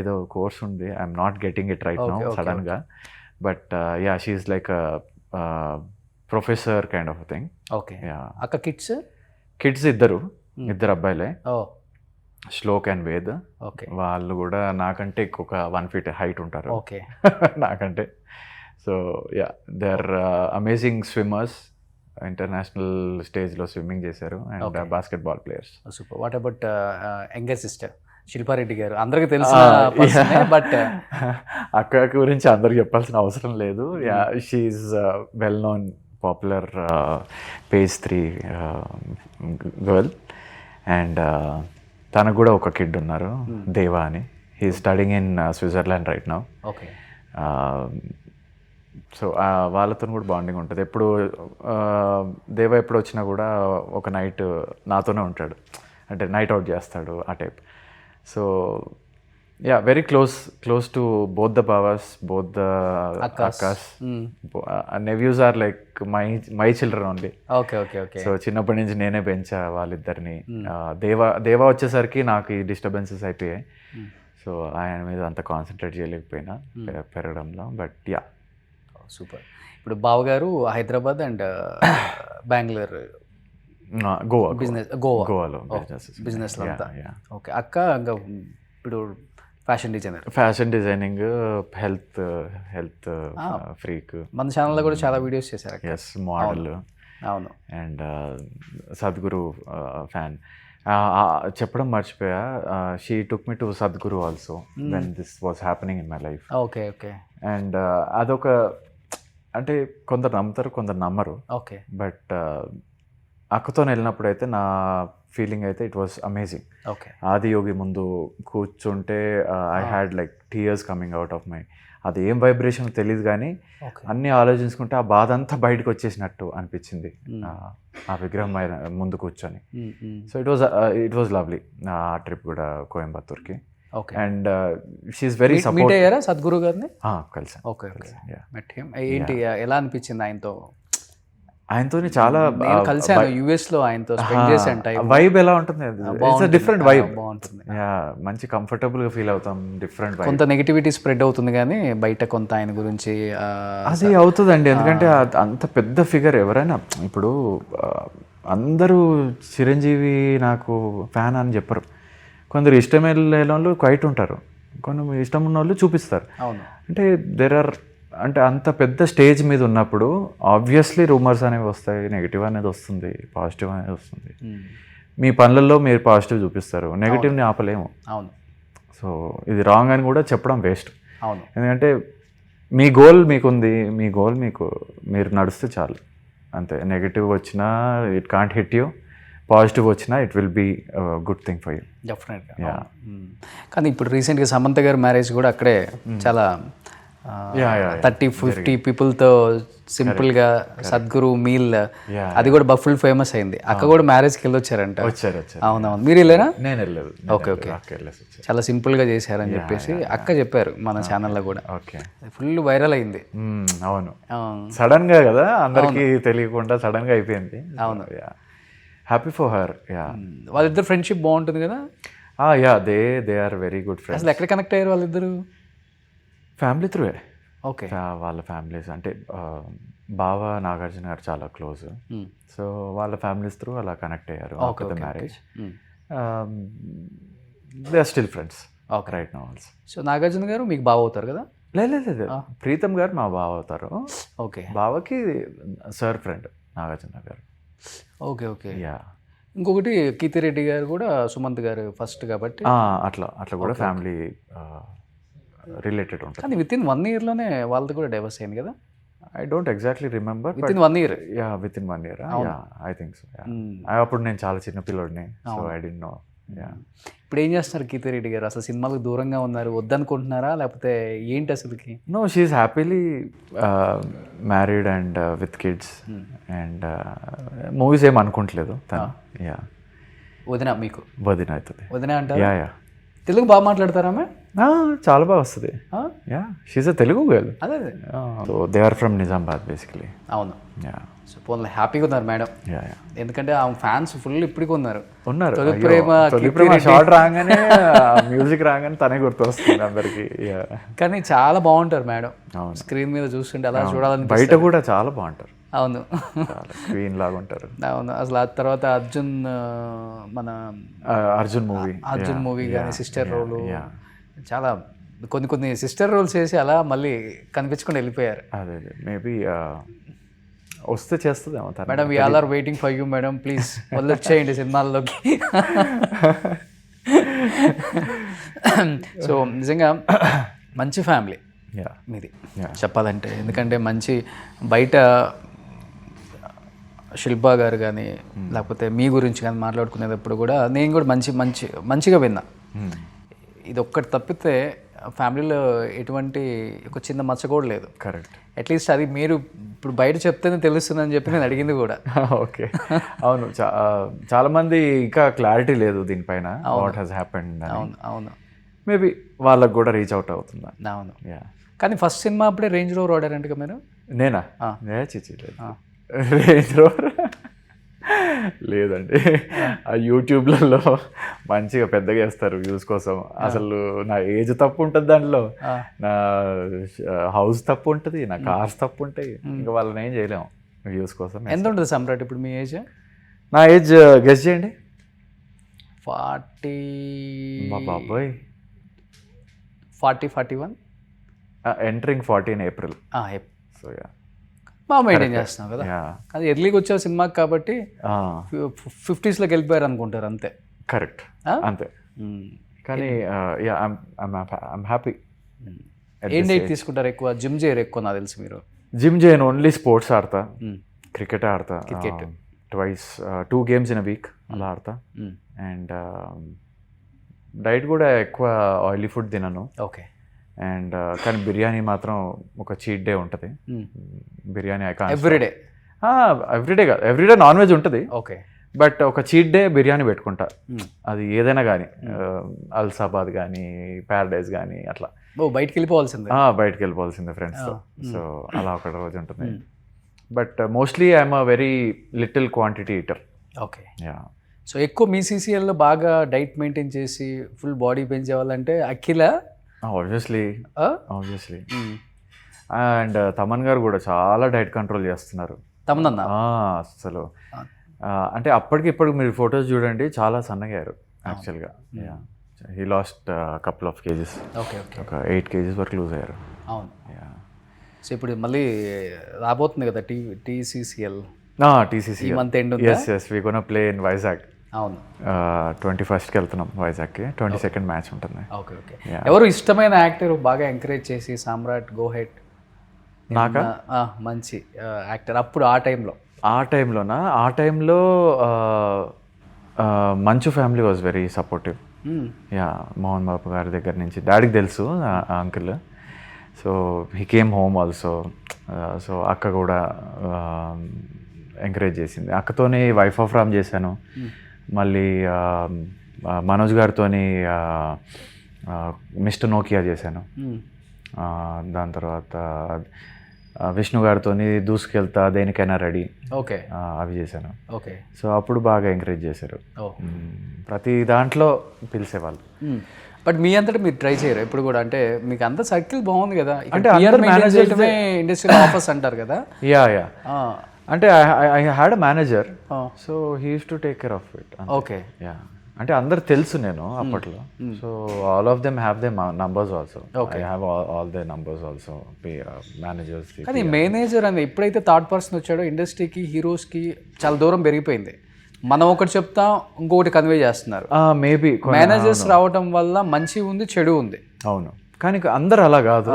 Speaker 3: ఏదో కోర్స్ ఉంది, I'm not getting it right now సడన్గా. But yeah, she's like professor kind of thing.
Speaker 2: Okay.
Speaker 3: Yeah.
Speaker 2: అక్క
Speaker 3: kids ఇద్దరు అబ్బాయిలే,
Speaker 2: ఓ
Speaker 3: శ్లోక్ అండ్ వేద్.
Speaker 2: ఓకే.
Speaker 3: వాళ్ళు కూడా నాకంటే ఒక 1 feet హైట్ ఉంటారు
Speaker 2: ఓకే.
Speaker 3: నాకంటే. So yeah, they are amazing swimmers, international స్టేజ్లో స్విమ్మింగ్ చేశారు and basketball players.
Speaker 2: Super. What about younger sister Shilpa Reddy గారు? అందరికీ తెలుసు, బట్
Speaker 3: అక్క గురించి అందరికి చెప్పాల్సిన అవసరం లేదు. Yeah, she's well known, popular page 3 girl. And తనకు కూడా ఒక కిడ్ ఉన్నారు, దేవా అని. He studying in Switzerland right now.
Speaker 2: Okay.
Speaker 3: So వాళ్ళతో కూడా బాండింగ్ ఉంటుంది. ఎప్పుడు దేవా ఎప్పుడు వచ్చినా కూడా ఒక నైట్ నాతోనే ఉంటాడు, అంటే నైట్ అవుట్ చేస్తాడు ఆ type. So yeah, very close to both the బావాస్, బోత్ ద అక్కాస్. Nephews are like my children only.
Speaker 2: Okay okay okay.
Speaker 3: So చిన్నప్పటి నుంచి నేనే పెంచా వాళ్ళిద్దరిని. దేవా వచ్చేసరికి నాకు ఈ డిస్టర్బెన్సెస్ అయిపోయాయి. సో ఆయన మీద అంత కాన్సన్ట్రేట్ చేయలేకపోయినా పెరగడంలో. But yeah,
Speaker 2: super. ఇప్పుడు బావగారు హైదరాబాద్ అండ్ బెంగళూరు,
Speaker 3: గోవా
Speaker 2: బిజినెస్,
Speaker 3: గోవాలో
Speaker 2: బిజినెస్ అంతా. ఓకే. అక్క ఇంకా ఇప్పుడు ఫ్యాషన్
Speaker 3: డిజైనింగ్, హెల్త్ ఫ్రీక్.
Speaker 2: మన ఛానల్లో కూడా చాలా వీడియోస్ చేశారు.
Speaker 3: Yes, model.
Speaker 2: అవును.
Speaker 3: And Sadhguru fan. చెప్పడం మర్చిపోయా, she took me to Sadhguru also when this was happening in my life.
Speaker 2: Okay okay.
Speaker 3: And అదొక, అంటే కొందరు నమ్ముతారు, కొందరు నమ్మరు.
Speaker 2: ఓకే.
Speaker 3: బట్ అక్కతో వెళ్ళినప్పుడు అయితే నా ఫీలింగ్ అయితే it was amazing.
Speaker 2: Okay.
Speaker 3: Adiyogi ముందు కూర్చుంటే I had like tears coming out of my. అది ఏం వైబ్రేషన్ తెలియదు కానీ అన్నీ ఆలోచించుకుంటే ఆ బాధ అంతా బయటకు వచ్చేసినట్టు అనిపించింది ఆ విగ్రహం ముందు కూర్చొని. సో ఇట్ వాజ్ లవ్లీ ఆ ట్రిప్ కూడా, కోయంబత్తూర్కి. And she's very support.
Speaker 2: Meet అయ్యారా సద్గురు గారిని?
Speaker 3: కలిసి.
Speaker 2: ఓకే. ఏంటి, ఎలా అనిపించింది ఆయనతో?
Speaker 3: ఆయనతోని చాలా
Speaker 2: కలిసాను యుఎస్ లో, ఆయనతో స్పెండ్ చేశాను టైం.
Speaker 3: వైబ్ ఎలా ఉంటుంది? It's different vibe.
Speaker 2: బాగుంటుంది.
Speaker 3: మంచి కంఫర్టబుల్ గా ఫీల్ అవుతాం. Different vibe.
Speaker 2: కొంత నెగిటివిటీ స్ప్రెడ్ అవుతుంది కానీ బయట కొంత ఆయన గురించి
Speaker 3: అది అవుతుందండి. ఎందుకంటే అంత పెద్ద ఫిగర్ ఎవరైనా, ఇప్పుడు అందరూ చిరంజీవి నాకు ఫ్యాన్ అని చెప్పరు. కొందరు ఇష్టం లేని వాళ్ళు క్వైట్ ఉంటారు, కొందరు ఇష్టం ఉన్న వాళ్ళు చూపిస్తారు.
Speaker 2: అవును.
Speaker 3: అంటే దేర్ ఆర్, అంటే అంత పెద్ద స్టేజ్ మీద ఉన్నప్పుడు ఆబ్వియస్లీ రూమర్స్ అనేవి వస్తాయి, నెగిటివ్ అనేది వస్తుంది, పాజిటివ్ అనేది వస్తుంది. మీ పనులలో మీరు పాజిటివ్ చూపిస్తారు, నెగిటివ్ని ఆపలేము.
Speaker 2: అవును.
Speaker 3: సో ఇది రాంగ్ అని కూడా చెప్పడం వేస్ట్.
Speaker 2: అవును.
Speaker 3: ఎందుకంటే మీ గోల్ మీకుంది, మీ గోల్ మీరు నడుస్తే చాలు అంతే. నెగిటివ్ వచ్చినా it can't hit you, positive వచ్చినా it will be good thing for you.
Speaker 2: డెఫినెట్గా. కానీ ఇప్పుడు రీసెంట్గా సమంత గారి మ్యారేజ్ కూడా అక్కడే చాలా 30-50 పీపుల్తో సింపుల్గా సద్గురు మీల్, అది కూడా ఫుల్ ఫేమస్ అయింది. అక్క కూడా మ్యారేజ్కి వెళ్ళొచ్చారంట.
Speaker 3: వచ్చారు.
Speaker 2: అవునవును. మీరు వెళ్ళారా?
Speaker 3: నేను వెళ్ళలేదు.
Speaker 2: Okay okay. చాలా సింపుల్గా చేశారని చెప్పేసి అక్క చెప్పారు మన ఛానల్లో కూడా.
Speaker 3: ఓకే.
Speaker 2: ఫుల్ వైరల్ అయింది.
Speaker 3: అవును, సడన్ గా కదా, అందరికీ తెలియకుండా సడన్ గా అయిపోయింది.
Speaker 2: అవును.
Speaker 3: Happy for her.
Speaker 2: వాళ్ళిద్దరు ఫ్రెండ్షిప్ బాగుంటుంది కదా.
Speaker 3: They are very good friends.
Speaker 2: అసలు ఎక్కడ కనెక్ట్ అయ్యారు వాళ్ళిద్దరు?
Speaker 3: ఫ్యామిలీ త్రూవే.
Speaker 2: ఓకే.
Speaker 3: వాళ్ళ ఫ్యామిలీస్, అంటే బావ నాగార్జున గారు చాలా క్లోజ్. సో వాళ్ళ ఫ్యామిలీస్ త్రూ అలా కనెక్ట్ అయ్యారు after the marriage. They are still friends right now also.
Speaker 2: So Nagarjuna garu మీకు బావ అవుతారు కదా?
Speaker 3: లేదు, ప్రీతం గారు మా బావ అవుతారు.
Speaker 2: ఓకే.
Speaker 3: బావకి సార్ ఫ్రెండ్ నాగార్జున గారు.
Speaker 2: Okay okay. ఇంకొకటి కీర్తిరెడ్డి గారు కూడా సుమంత్ గారు ఫస్ట్ కాబట్టి
Speaker 3: అట్లా కూడా ఫ్యామిలీ రిలేటెడ్ ఉంటుంది.
Speaker 2: కానీ విత్ ఇన్ 1 yearలోనే వాళ్ళది కూడా డైవర్స్ అయింది కదా?
Speaker 3: I don't exactly remember.
Speaker 2: With in 1 year.
Speaker 3: With in 1 year. I think so. అప్పుడు నేను చాలా చిన్న పిల్లోడిని, సో ఐ డిడ్ నో.
Speaker 2: ఇప్పుడు ఏం చేస్తున్నారు కీర్తిరెడ్డి గారు? అసలు సినిమాలకు దూరంగా ఉన్నారు, వద్దనుకుంటున్నారా లేకపోతే ఏంటి అసలుకి?
Speaker 3: No, she is happily married and with kids and movies ఏం అనుకుంటలేదు తను.
Speaker 2: వదిన మీకు?
Speaker 3: వదిన అవుతుంది.
Speaker 2: వదిన అంటారు. తెలుగు బాగా మాట్లాడతారా?
Speaker 3: చాలా బాగా వస్తుంది. She is a Telugu girl.
Speaker 2: అదే.
Speaker 3: So they are from Nizamabad basically.
Speaker 2: అవును. సో పోన్లే, హ్యాపీగా ఉన్నారు మేడం. ఎందుకంటే ఆ ఫ్యాన్స్ ఫుల్ ఇప్పటికీ ఉన్నారు.
Speaker 3: తొలి ప్రేమ షార్ట్ రాగానే, మ్యూజిక్ రాగానే తనే గుర్తొస్తుంది అందరికి.
Speaker 2: కానీ చాలా బాగుంటారు మేడం, స్క్రీన్ మీద చూస్తుంటే అలా చూడాలని.
Speaker 3: బయట కూడా చాలా బాగుంటారు.
Speaker 2: అవును
Speaker 3: క్వీన్ లాగా ఉంటారు.
Speaker 2: అవును అసలు ఆ తర్వాత మన
Speaker 3: అర్జున్
Speaker 2: మూవీ కానీ సిస్టర్ రోలు చాలా కొన్ని సిస్టర్ రోల్స్ చేసి అలా మళ్ళీ కనిపించకుండా వెళ్ళిపోయారు.
Speaker 3: అదే మేబీ వస్తే చేస్తుందేమో.
Speaker 2: Madam we all are waiting for you madam, please వచ్చేయండి సినిమాల్లోకి. సో నిజంగా మంచి ఫ్యామిలీ మీది చెప్పాలంటే, ఎందుకంటే మంచి బయట శిల్పా గారు కానీ లేకపోతే మీ గురించి కానీ మాట్లాడుకునేటప్పుడు కూడా నేను కూడా మంచిగా విన్నా. ఇది ఒక్కటి తప్పితే ఫ్యామిలీలో ఎటువంటి ఒక చిన్న మచ్చ కూడా లేదు.
Speaker 3: కరెక్ట్.
Speaker 2: అట్లీస్ట్ అది మీరు ఇప్పుడు బయట చెప్తేనే తెలుస్తుందని చెప్పి నేను అడిగింది కూడా.
Speaker 3: ఓకే అవును, చాలా మంది ఇంకా క్లారిటీ లేదు దీనిపైన వాట్ హ్యాస్ హ్యాపెండ్.
Speaker 2: అవును అవును
Speaker 3: మేబీ వాళ్ళకు కూడా రీచ్ అవుట్ అవుతుందా.
Speaker 2: అవును. కానీ ఫస్ట్ సినిమా అప్పుడే రేంజ్ రోవర్ వాడారంట మీరు?
Speaker 3: నేనా? చిచ్చి లేదు, రేంజ్ రోవర్ లేదండి. ఆ యూట్యూబ్లలో మంచిగా పెద్దగా వేస్తారు వ్యూస్ కోసం. అసలు నా ఏజ్ తప్పు ఉంటుంది దాంట్లో, నా హౌస్ తప్పు ఉంటుంది, నా కార్స్ తప్పు ఉంటాయి. ఇంకా వాళ్ళని ఏం చేయలేము వ్యూస్ కోసం.
Speaker 2: ఎంత ఉంటుంది సమ్రాట్ ఇప్పుడు మీ ఏజ్?
Speaker 3: నా ఏజ్ గెస్ చేయండి.
Speaker 2: 40.
Speaker 3: మా బాబాయ్
Speaker 2: 41.
Speaker 3: Entering 40 in April. సో
Speaker 2: బాగా మెయింటైన్ చేస్తున్నాం కదా. అది ఎర్లీగా వచ్చే సినిమాకి కాబట్టి 50sలోకి వెళ్ళిపోయారు అనుకుంటారు అంతే.
Speaker 3: కరెక్ట్, అంతే. కానీ ఐమ్ హ్యాపీ.
Speaker 2: ఏం డైట్ తీసుకుంటారు ఎక్కువ? జిమ్ చేయరు ఎక్కువ నాకు తెలిసి మీరు?
Speaker 3: జిమ్ చేయను, ఓన్లీ స్పోర్ట్స్ ఆడతా. క్రికెట్ ఆడతా, twice 2 games in a week అలా ఆడతా. అండ్ డైట్ కూడా ఎక్కువ ఆయిలీ ఫుడ్ తినను.
Speaker 2: ఓకే.
Speaker 3: అండ్ కానీ బిర్యానీ మాత్రం ఒక చీట్ డే ఉంటుంది. బిర్యానీ
Speaker 2: ఎవ్రీడే
Speaker 3: కాదు, ఎవ్రీడే నాన్ వెజ్ ఉంటుంది.
Speaker 2: ఓకే.
Speaker 3: బట్ ఒక చీట్ డే బిర్యానీ పెట్టుకుంటా. అది ఏదైనా కానీ, అల్సాబాద్ కానీ ప్యారడైజ్ కానీ అట్లా.
Speaker 2: బయటికి
Speaker 3: వెళ్ళిపోవాల్సిందే ఫ్రెండ్స్తో. సో అలా ఒక రోజు ఉంటుంది. But mostly I'm a very little quantity eater.
Speaker 2: Okay. So ఎక్కువ మీ సీసీఎల్లో బాగా డైట్ మెయింటైన్ చేసి ఫుల్ బాడీ పెంచేవాళ్ళంటే అఖిల.
Speaker 3: ఆబ్వియస్లీ. అండ్ తమన్ గారు కూడా చాలా డైట్ కంట్రోల్ చేస్తున్నారు.
Speaker 2: తమన్
Speaker 3: అసలు అంటే అప్పటికి ఇప్పటికి మీరు ఫొటోస్ చూడండి, చాలా సన్నగారు యాక్చువల్గా. He lost couple of kgs.
Speaker 2: Okay.
Speaker 3: ఒక 8 kgs వరకు లూజ్ అయ్యారు.
Speaker 2: అవును. సో ఇప్పుడు మళ్ళీ రాబోతుంది కదా TCCL.
Speaker 3: TCCL
Speaker 2: month end.
Speaker 3: yes we gonna play in Vizag.
Speaker 2: అవును.
Speaker 3: 21st వెళ్తున్నాం వైజాగ్కి. 22nd మ్యాచ్ ఉంటుంది.
Speaker 2: ఓకే. ఎవరు ఇష్టమైన యాక్టర్ బాగా ఎంకరేజ్ చేసి సామ్రాట్ గో హెడ్?
Speaker 3: నాకా?
Speaker 2: మంచి యాక్టర్ అప్పుడు ఆ టైంలోనా? ఆ టైంలో Manchu family was very supportive. Mohan Babu గారి దగ్గర నుంచి డాడీకి తెలుసు uncle. So he came home also. So అక్క కూడా ఎంకరేజ్ చేసింది. అక్కతోనే వైఫ్ ఆఫ్ రామ్ చేశాను. మళ్ళీ మనోజ్ గారితో మిస్టర్ నోకియా చేశాను. దాని తర్వాత విష్ణు గారితో దూసుకెళ్తా, దేనికైనా రెడీ. ఓకే.
Speaker 3: అవి చేశాను.
Speaker 2: ఓకే.
Speaker 3: సో అప్పుడు బాగా ఎంకరేజ్ చేశారు. ప్రతి దాంట్లో పిలిచేవాళ్ళు.
Speaker 2: బట్ మీ అంతటా మీరు ట్రై చేయరు ఇప్పుడు కూడా? అంటే మీకు అంత సర్కిల్ బాగుంది కదా,
Speaker 3: అంటే
Speaker 2: ఇండస్ట్రియల్ ఆఫర్స్ అంటారు కదా.
Speaker 3: యా అంటే I had a manager. So he use to take care of it.
Speaker 2: Okay.
Speaker 3: Yeah అంటే అందరు తెలుసు నేను అప్పట్లో. So all of them have they numbers also. I have all they numbers also, managers.
Speaker 2: కానీ manager అని ఎప్పుడైతే third person వచ్చాడో ఇండస్ట్రీకి, హీరోస్కి చాలా దూరం పెరిగిపోయింది. మనం ఒకటి చెప్తాం, ఇంకొకటి కన్వే చేస్తున్నారు.
Speaker 3: మేబీ
Speaker 2: మేనేజర్స్ రావడం వల్ల మంచి ఉంది, చెడు ఉంది.
Speaker 3: అవును, కానీ అందరు అలా కాదు.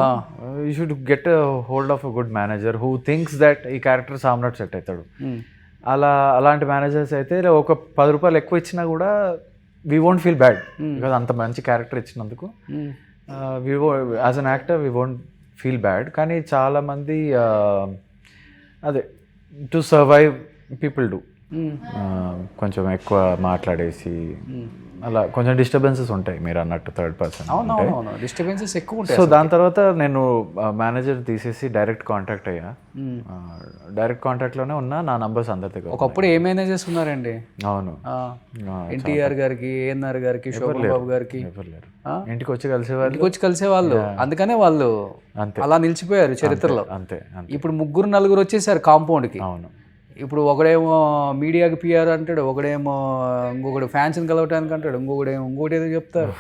Speaker 3: You should get hold of a good manager who thinks that ఈ క్యారెక్టర్ సామ్రాట్ సెట్ అవుతాడు. అలాంటి మేనేజర్స్ అయితే ఒక 10 రూపాయలు ఎక్కువ ఇచ్చినా కూడా we won't feel bad, because అంత మంచి క్యారెక్టర్ ఇచ్చినందుకు. As an actor we won't feel bad. కానీ చాలామంది అదే టు సర్వైవ్ పీపుల్ డూ కొంచెం ఎక్కువ మాట్లాడేసి అలా కొంచెం డిస్టర్బెన్సెస్ ఉంటాయి మీరు అన్నట్టు థర్డ్ పర్సన్.
Speaker 2: అవునవును, డిస్టర్బెన్సెస్ ఎక్కువ ఉంటాయి.
Speaker 3: సో దాని తర్వాత నేను మేనేజర్ తీసేసి డైరెక్ట్ కాంటాక్ట్ అయ్యా. డైరెక్ట్ కాంటాక్ట్లోనే ఉన్నా, నా నంబర్స్ అందరి దగ్గర.
Speaker 2: ఒకప్పుడు ఏ మేనేజర్స్ ఉన్నారండి?
Speaker 3: అవును,
Speaker 2: ఎన్టీఆర్ గారికి, ఏఎన్ఆర్ గారికి, శోభన్ బాబు గారికి
Speaker 3: ఎవరు లేరు. ఇంటికి వచ్చి కలిసేవాళ్ళు,
Speaker 2: ఇంటికి వచ్చి కలిసేవాళ్ళు. అందుకనే వాళ్ళు
Speaker 3: అంతే
Speaker 2: అలా నిలిచిపోయారు చరిత్రలో.
Speaker 3: అంతే.
Speaker 2: ఇప్పుడు 3-4 వచ్చేసారు కాంపౌండ్కి.
Speaker 3: అవును,
Speaker 2: ఇప్పుడు ఒకడేమో మీడియాకి పిఆర్ అంటాడు, ఒకడేమో ఇంకొకడు ఫ్యాన్స్ని కలవటానికి అంటాడు, ఇంకొకడేమో ఇంకోటి ఏదో చెప్తారు.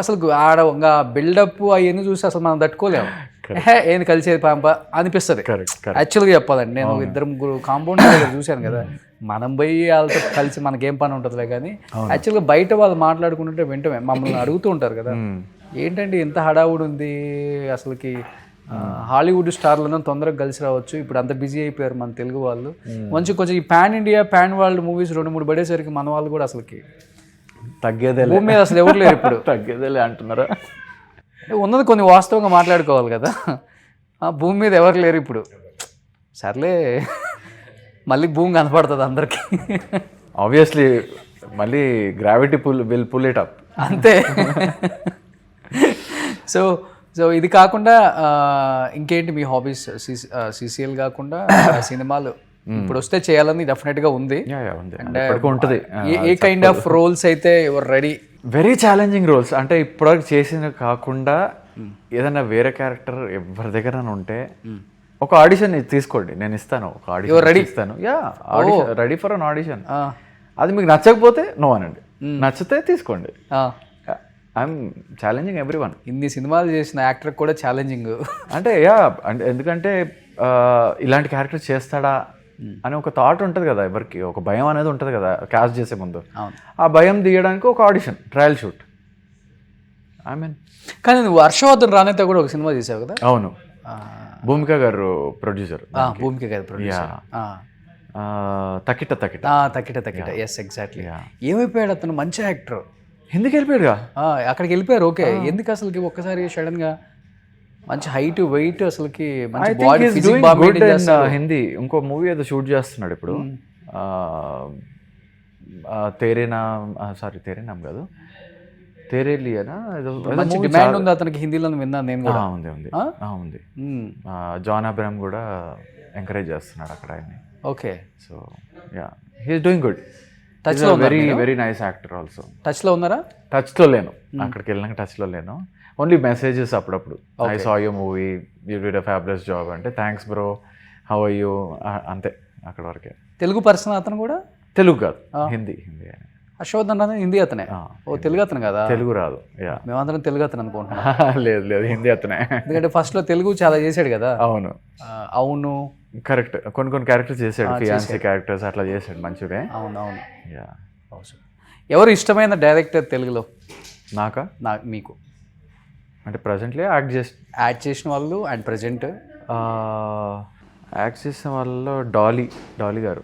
Speaker 2: అసలు ఆడ ఇంకా బిల్డప్ అవన్నీ చూసి అసలు మనం తట్టుకోలేము. ఏంది కలిసేది పాంప అనిపిస్తుంది యాక్చువల్గా చెప్పాలండి. నేను 2-3 కాంపౌండ్ చూశాను కదా, మనం పోయి వాళ్ళతో కలిసి మనకేం పని ఉంటుందిలే. కానీ యాక్చువల్గా బయట వాళ్ళు మాట్లాడుకుంటుంటే వెంటనే మమ్మల్ని అడుగుతూ ఉంటారు కదా, ఏంటంటే ఇంత హడావుడి ఉంది అసలుకి, హాలీవుడ్ స్టార్లను తొందరగా కలిసి రావచ్చు, ఇప్పుడు అంత బిజీ అయిపోయారు మన తెలుగు వాళ్ళు. కొంచెం ఈ pan India, pan world movies 2-3 పడేసరికి మన వాళ్ళు కూడా అసలుకి
Speaker 3: తగ్గేదే
Speaker 2: భూమి మీద అసలు ఎవరు లేరు ఇప్పుడు.
Speaker 3: తగ్గేదేలే అంటున్నారా?
Speaker 2: ఉన్నది కొన్ని వాస్తవంగా మాట్లాడుకోవాలి కదా. భూమి మీద ఎవరు లేరు ఇప్పుడు. సర్లే, మళ్ళీ భూమి కనపడుతుంది అందరికీ.
Speaker 3: ఆబ్వియస్లీ మళ్ళీ gravity will pull it up,
Speaker 2: అంతే. సో ఇది కాకుండా ఇంకేంటి మీ హాబీస్? సిసిఎల్ కాకుండా సినిమాలు ఇప్పుడు వస్తే చేయాలని డెఫినెట్గా ఉంది.
Speaker 3: ఉంటుంది.
Speaker 2: ఏ కైండ్ ఆఫ్ రోల్స్ అయితే యువర్ రెడీ?
Speaker 3: Very challenging roles. అంటే ఇప్పటివరకు చేసిన కాకుండా ఏదైనా వేరే క్యారెక్టర్ ఎవరి దగ్గర ఉంటే ఒక ఆడిషన్ తీసుకోండి, నేను ఇస్తాను. ఒక ఆడిషన్ ఇస్తాను. Ready for an audition. అది మీకు నచ్చకపోతే నో అనండి, నచ్చితే తీసుకోండి. I'm challenging everyone.
Speaker 2: ఇన్ని సినిమాలు చేసిన యాక్టర్ కూడా ఛాలెంజింగ్.
Speaker 3: అంటే అంటే ఎందుకంటే ఇలాంటి క్యారెక్టర్ చేస్తాడా అని ఒక థాట్ ఉంటుంది కదా ఎవరికి, ఒక భయం అనేది ఉంటుంది కదా క్యాస్ట్ చేసే ముందు. ఆ భయం తీయడానికి ఒక audition, trial shoot. I mean,
Speaker 2: కానీ నువ్వు హర్షవర్ధన్ రానేతో కూడా ఒక సినిమా చేసావు కదా?
Speaker 3: అవును, భూమిక గారు ప్రొడ్యూసర్.
Speaker 2: భూమిక గారు ప్రొడ్యూసర్.
Speaker 3: తకిట తకిట
Speaker 2: తకిట తకిట, ఎస్ ఎగ్జాక్ట్లీ. ఏమైపోయాడు అతను? మంచి యాక్టర్.
Speaker 3: ఎందుకు వెళ్ళిపోయాడుగా?
Speaker 2: అక్కడికి వెళ్ళిపోయారు. ఓకే, ఎందుకు అసలుకి ఒక్కసారి సడన్ గా? మంచి హైట్, వెయిట్, అసలుకి మంచి బాడీ,
Speaker 3: హిందీ ఇంకో మూవీ ఏదో షూట్ చేస్తున్నాడు ఇప్పుడు. తేరే నామ్ కాదు, తేరే లియానా ఏదో.
Speaker 2: మంచి డిమాండ్ ఉంది అతనికి హిందీలో, విన్నాను నేను కూడా.
Speaker 3: ఉంది. జాన్ అబ్రహం కూడా ఎంకరేజ్ చేస్తున్నాడు అక్కడ ఆయన్ని.
Speaker 2: Okay,
Speaker 3: so yeah, he is doing good.
Speaker 2: Touch లో
Speaker 3: very nice actor also.
Speaker 2: Touch లో ఉన్నారా?
Speaker 3: టచ్ లో లేను, అక్కడికి వెళ్ళినాక టచ్ లో లేను. ఓన్లీ మెసేజెస్ అప్పుడప్పుడు. I saw you movie, you did a fabulous job అంటే thanks bro, how are you, అంతే, అక్కడ వరకే.
Speaker 2: తెలుగు పర్సన్ అతను కూడా?
Speaker 3: తెలుగు కాదు, హిందీ.
Speaker 2: హర్షవర్ధన్ అతను హిందీ అతనే? ఓ, తెలుగు అతను కదా?
Speaker 3: తెలుగు రాదు.
Speaker 2: మేమందరం తెలుగు అతను అనుకుంటున్నాం.
Speaker 3: లేదు, హిందీ అతనే.
Speaker 2: ఎందుకంటే ఫస్ట్ లో తెలుగు చాలా చేశాడు కదా.
Speaker 3: అవును
Speaker 2: అవును,
Speaker 3: కరెక్ట్. కొన్ని క్యారెక్టర్స్ చేశాడు, ఫియాన్సీ క్యారెక్టర్స్ అట్లా చేశాడు మంచిగా.
Speaker 2: అవునవును. ఎవరు ఇష్టమైన డైరెక్టర్ తెలుగులో? మీకు
Speaker 3: అంటే ప్రజెంట్లీ
Speaker 2: యాక్ట్ చేసిన వాళ్ళు అండ్ ప్రజెంట్
Speaker 3: యాక్ట్ చేసిన వాళ్ళలో డాలీ గారు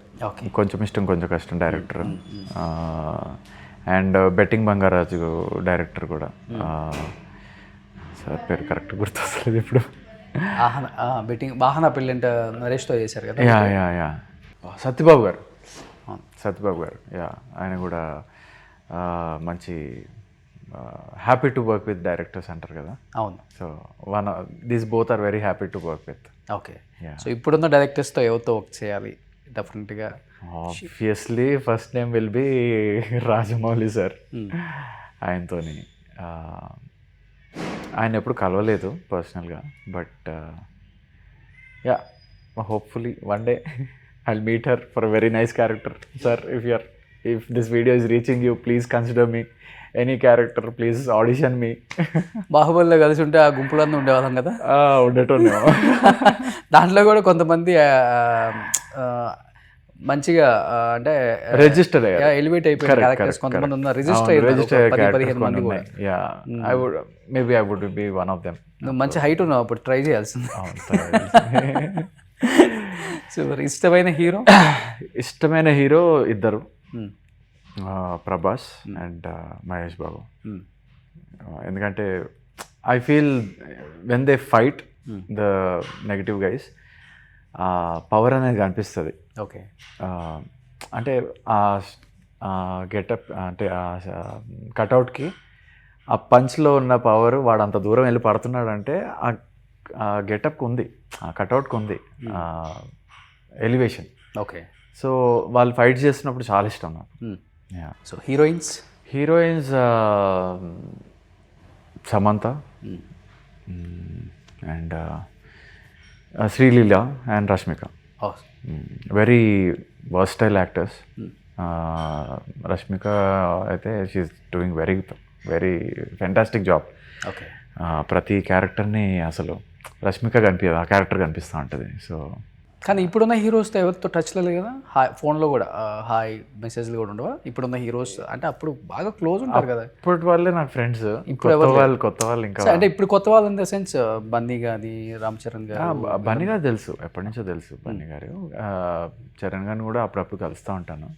Speaker 3: కొంచెం ఇష్టం, కొంచెం కష్టం director. And betting Bangaraju director కూడా. సార్ పేరు కరెక్ట్ గుర్తొస్తలేదు ఇప్పుడు.
Speaker 2: బెట్టింగ్ వాహన పెళ్ళంట నరేష్తో చేశారు కదా.
Speaker 3: యా సత్యబాబు గారు. యా, ఆయన కూడా మంచి happy to work with directors అంటారు కదా.
Speaker 2: అవును.
Speaker 3: So these both are very happy to work with.
Speaker 2: Okay, so ఇప్పుడున్న డైరెక్టర్స్తో ఎవరితో వర్క్ చేయాలి డెఫినెట్గా?
Speaker 3: Obviously first name will be Rajamouli sir. ఆయనతోని ఆయన ఎప్పుడు కలవలేదు పర్సనల్గా, but yeah, hopefully one day I'll meet her for a very nice character. Sir, if this video is reaching you, please consider me. Any character, please audition me.
Speaker 2: బాహుబలిలో కలిసి ఉంటే ఆ గుంపులన్నీ ఉండేవాళ్ళం కదా.
Speaker 3: ఉండేటోనే.
Speaker 2: దాంట్లో కూడా కొంతమంది మంచిగా అంటే
Speaker 3: రిజిస్టర్
Speaker 2: ఎలివేట్ అయిపోయిన క్యారెక్టర్స్ కొంతమంది ఉన్నారు, రిజిస్టర్ అయ్యారు 15 మంది కూడా.
Speaker 3: Yeah, I would be one of them.
Speaker 2: నువ్వు మంచి హైట్ ఉన్నావు, అప్పుడు ట్రై చేయాల్సింది.
Speaker 3: ఇష్టమైన హీరో ఇద్దరు, ప్రభాస్ అండ్ మహేష్ బాబు. ఎందుకంటే I feel when they fight the negative guys, power అనేది కనిపిస్తుంది.
Speaker 2: ఓకే,
Speaker 3: అంటే గెటప్ అంటే కటౌట్కి ఆ పంచ్లో ఉన్న పవర్ వాడు అంత దూరం వెళ్ళి పడుతున్నాడంటే ఆ గెటప్కి ఉంది, ఆ కటౌట్కి ఉంది ఎలివేషన్.
Speaker 2: ఓకే.
Speaker 3: సో వాళ్ళు ఫైట్ చేస్తున్నప్పుడు చాలా ఇష్టం నాకు.
Speaker 2: So heroines
Speaker 3: Samantha and Sreeleela and Rashmika. Very versatile actors. Rashmika అయితే she's doing very fantastic job.
Speaker 2: Okay.
Speaker 3: ప్రతి క్యారెక్టర్ని అసలు రష్మిక కనిపించదు, ఆ క్యారెక్టర్ కనిపిస్తూ ఉంటుంది. సో
Speaker 2: కానీ ఇప్పుడున్న హీరోస్తో ఎవరితో టచ్లో లేదు కదా, హాయ్ ఫోన్లో కూడా హాయ్ మెసేజ్లు కూడా ఉండవా ఇప్పుడున్న హీరోస్? అంటే అప్పుడు బాగా క్లోజ్ ఉంటారు కదా.
Speaker 3: ఇప్పటి వాళ్ళే నాకు ఫ్రెండ్స్.
Speaker 2: ఇప్పుడు
Speaker 3: కొత్త వాళ్ళు ఇంకా
Speaker 2: అంటే ఇప్పుడు కొత్త వాళ్ళు ఇన్ ద సెన్స్ బన్నీ గారి, రామ్ చరణ్ గారు.
Speaker 3: బన్నీ గారు తెలుసు, ఎప్పటి నుంచో తెలుసు బన్నీ గారు. చరణ్ గారిని కూడా అప్పుడప్పుడు కలుస్తూ ఉంటాను.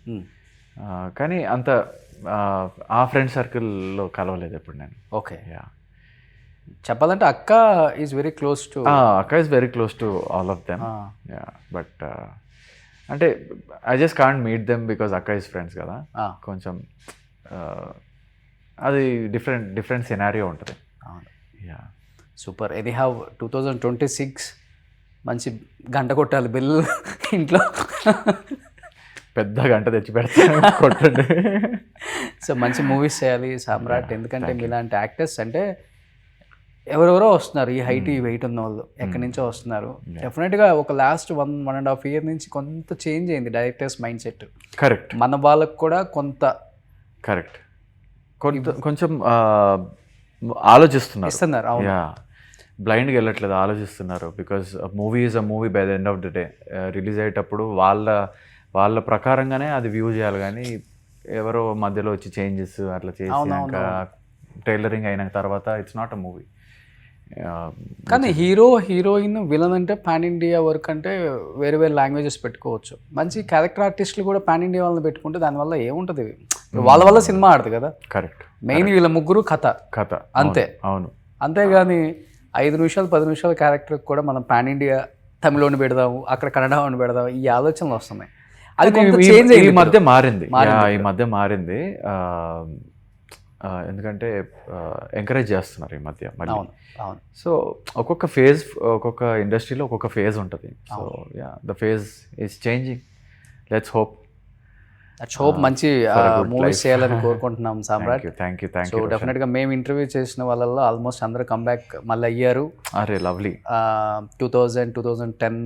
Speaker 3: కానీ అంత ఆ ఫ్రెండ్ సర్కిల్లో కలవలేదు ఎప్పుడు నేను.
Speaker 2: ఓకే. చెప్పాలంటే akka is very close to
Speaker 3: akka is very close to all of them. But అంటే I just can't meet them because akka is friends కదా. కొంచెం అది డిఫరెంట్ సినారియో ఉంటుంది.
Speaker 2: సూపర్. ఎనీ హ్యావ్ 2026 మంచి గంట కొట్టాలి బిల్ ఇంట్లో.
Speaker 3: పెద్ద గంట తెచ్చి పెడతాను కొట్టండి.
Speaker 2: సో మంచి మూవీస్ చేయాలి సామ్రాట్. ఎందుకంటే మీలాంటి యాక్టర్స్ అంటే ఎవరెవరో వస్తున్నారు, ఈ హైట్ ఈ వెయిట్ ఉన్న వాళ్ళు ఎక్కడి నుంచో వస్తున్నారు. డెఫినెట్గా ఒక లాస్ట్ 1.5 year నుంచి కొంత చేంజ్ అయింది డైరెక్టర్స్ మైండ్ సెట్.
Speaker 3: కరెక్ట్.
Speaker 2: మన వాళ్ళకు కూడా కొంత
Speaker 3: కరెక్ట్ కొంచెం ఆలోచిస్తున్నారు. బ్లైండ్గా వెళ్ళట్లేదు, ఆలోచిస్తున్నారు. Because movie is a movie by the end of the day. Release అయ్యేటప్పుడు వాళ్ళ ప్రకారంగానే అది వ్యూ చేయాలి. కానీ ఎవరో మధ్యలో వచ్చి చేంజెస్ అట్లా చేసినాక టైలరింగ్ అయిన తర్వాత ఇట్స్ నాట్ అ మూవీ.
Speaker 2: కానీ హీరోయిన్ విలన్ అంటే పాన్ ఇండియా వర్క్ అంటే వేరే లాంగ్వేజెస్ పెట్టుకోవచ్చు. మంచి క్యారెక్టర్ ఆర్టిస్టులు కూడా పాన్ ఇండియా వాళ్ళని పెట్టుకుంటే దానివల్ల ఏముంటుంది, వాళ్ళ వల్ల సినిమా ఆడదు కదా.
Speaker 3: కరెక్ట్.
Speaker 2: మెయిన్ వీళ్ళ ముగ్గురు కథ అంతే.
Speaker 3: అవును.
Speaker 2: అంతేగాని 5 నిమిషాలు 10 నిమిషాల క్యారెక్టర్ కూడా మనం పాన్ ఇండియా తమిళని పెడదాము, అక్కడ కన్నడ అని పెడదాము, ఈ ఆలోచనలు వస్తున్నాయి. అది
Speaker 3: ఈ మధ్య మారింది. ఎందుకంటే ఎంకరేజ్ చేస్తున్నారు ఈ మధ్య మళ్ళీ. సో ఒక్కొక్క ఇండస్ట్రీలో ఒక్కొక్క ఫేజ్ ఉంటుంది. So the phase is changing. Let's hope
Speaker 2: మంచి మూవీస్ చేయాలని కోరుకుంటున్నాం సామ్రాట్.
Speaker 3: Thank you.
Speaker 2: సో డెఫినెట్గా మేము ఇంటర్వ్యూ చేసిన వాళ్ళల్లో ఆల్మోస్ట్ అందరూ కంబ్యాక్ మళ్ళీ అయ్యారు.
Speaker 3: అరే లవ్లీ.
Speaker 2: 2000, 2010,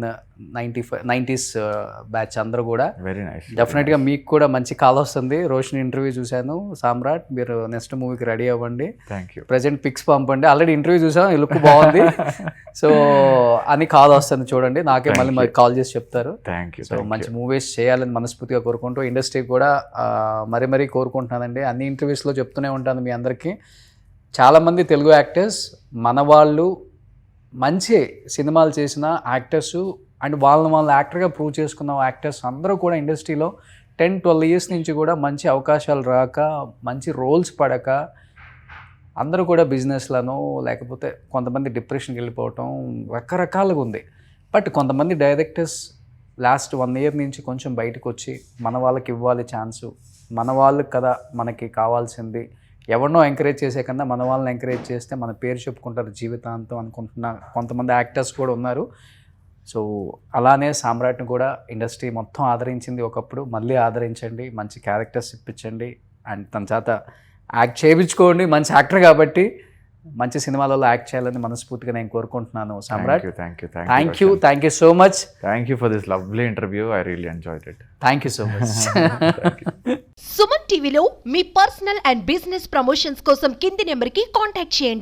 Speaker 2: 90s బ్యాచ్ అందరూ కూడా.
Speaker 3: Very nice.
Speaker 2: డెఫినెట్గా మీకు కూడా మంచి కాల్ వస్తుంది. రోషిని ఇంటర్వ్యూ చూశాను. సామ్రాట్ మీరు నెక్స్ట్ మూవీకి రెడీ అవ్వండి.
Speaker 3: Thank you.
Speaker 2: ప్రెజెంట్ పిక్స్ పంపండి. ఆల్రెడీ ఇంటర్వ్యూ చూసాను, లుక్ బాగుంది. సో అని కాల్ వస్తుంది చూడండి, నాకే మళ్ళీ కాల్ చేసి చెప్తారు.
Speaker 3: Thank you.
Speaker 2: సో మంచి మూవీస్ చేయాలని మనస్ఫూర్తిగా కోరుకుంటూ ఇండస్ట్రీ కూడా మరీ కోరుకుంటున్నానండి. అన్ని ఇంటర్వ్యూస్లో చెప్తూనే ఉంటాను మీ అందరికీ. చాలామంది తెలుగు యాక్టర్స్ మన వాళ్ళు మంచి సినిమాలు చేసిన యాక్టర్స్ అండ్ వాళ్ళని యాక్టర్గా ప్రూవ్ చేసుకున్న యాక్టర్స్ అందరూ కూడా ఇండస్ట్రీలో 10-12 years నుంచి కూడా మంచి అవకాశాలు రాక, మంచి రోల్స్ పడక అందరూ కూడా బిజినెస్లను లేకపోతే కొంతమంది డిప్రెషన్కి వెళ్ళిపోవటం రకరకాలుగా ఉంది. బట్ కొంతమంది డైరెక్టర్స్ లాస్ట్ 1 year నుంచి కొంచెం బయటకు వచ్చి మన వాళ్ళకి ఇవ్వాలి ఛాన్సు, మన వాళ్ళకి కదా మనకి కావాల్సింది, ఎవరినో ఎంకరేజ్ చేసే కన్నా మన వాళ్ళని ఎంకరేజ్ చేస్తే మన పేరు చెప్పుకుంటారు జీవితాంతం అనుకుంటున్న కొంతమంది యాక్టర్స్ కూడా ఉన్నారు. సో అలానే సామ్రాట్ని కూడా ఇండస్ట్రీ మొత్తం ఆదరించింది ఒకప్పుడు, మళ్ళీ ఆదరించండి, మంచి క్యారెక్టర్స్ ఇప్పించండి అండ్ తన చేత యాక్ట్ చేయించుకోండి. మంచి యాక్టర్ కాబట్టి మంచి సినిమాలలో యాక్ట్ చేయాలని మనస్ఫూర్తిగా నేను కోరుకుంటున్నాను Samrat. Thank you so much.
Speaker 3: Thank you for this lovely interview. I really enjoyed it.
Speaker 2: Thank you so much.
Speaker 4: Suman టీవీలో మీ పర్సనల్ అండ్ బిజినెస్ ప్రమోషన్స్ కోసం కింది నెంబర్కి కాంటాక్ట్ చేయండి.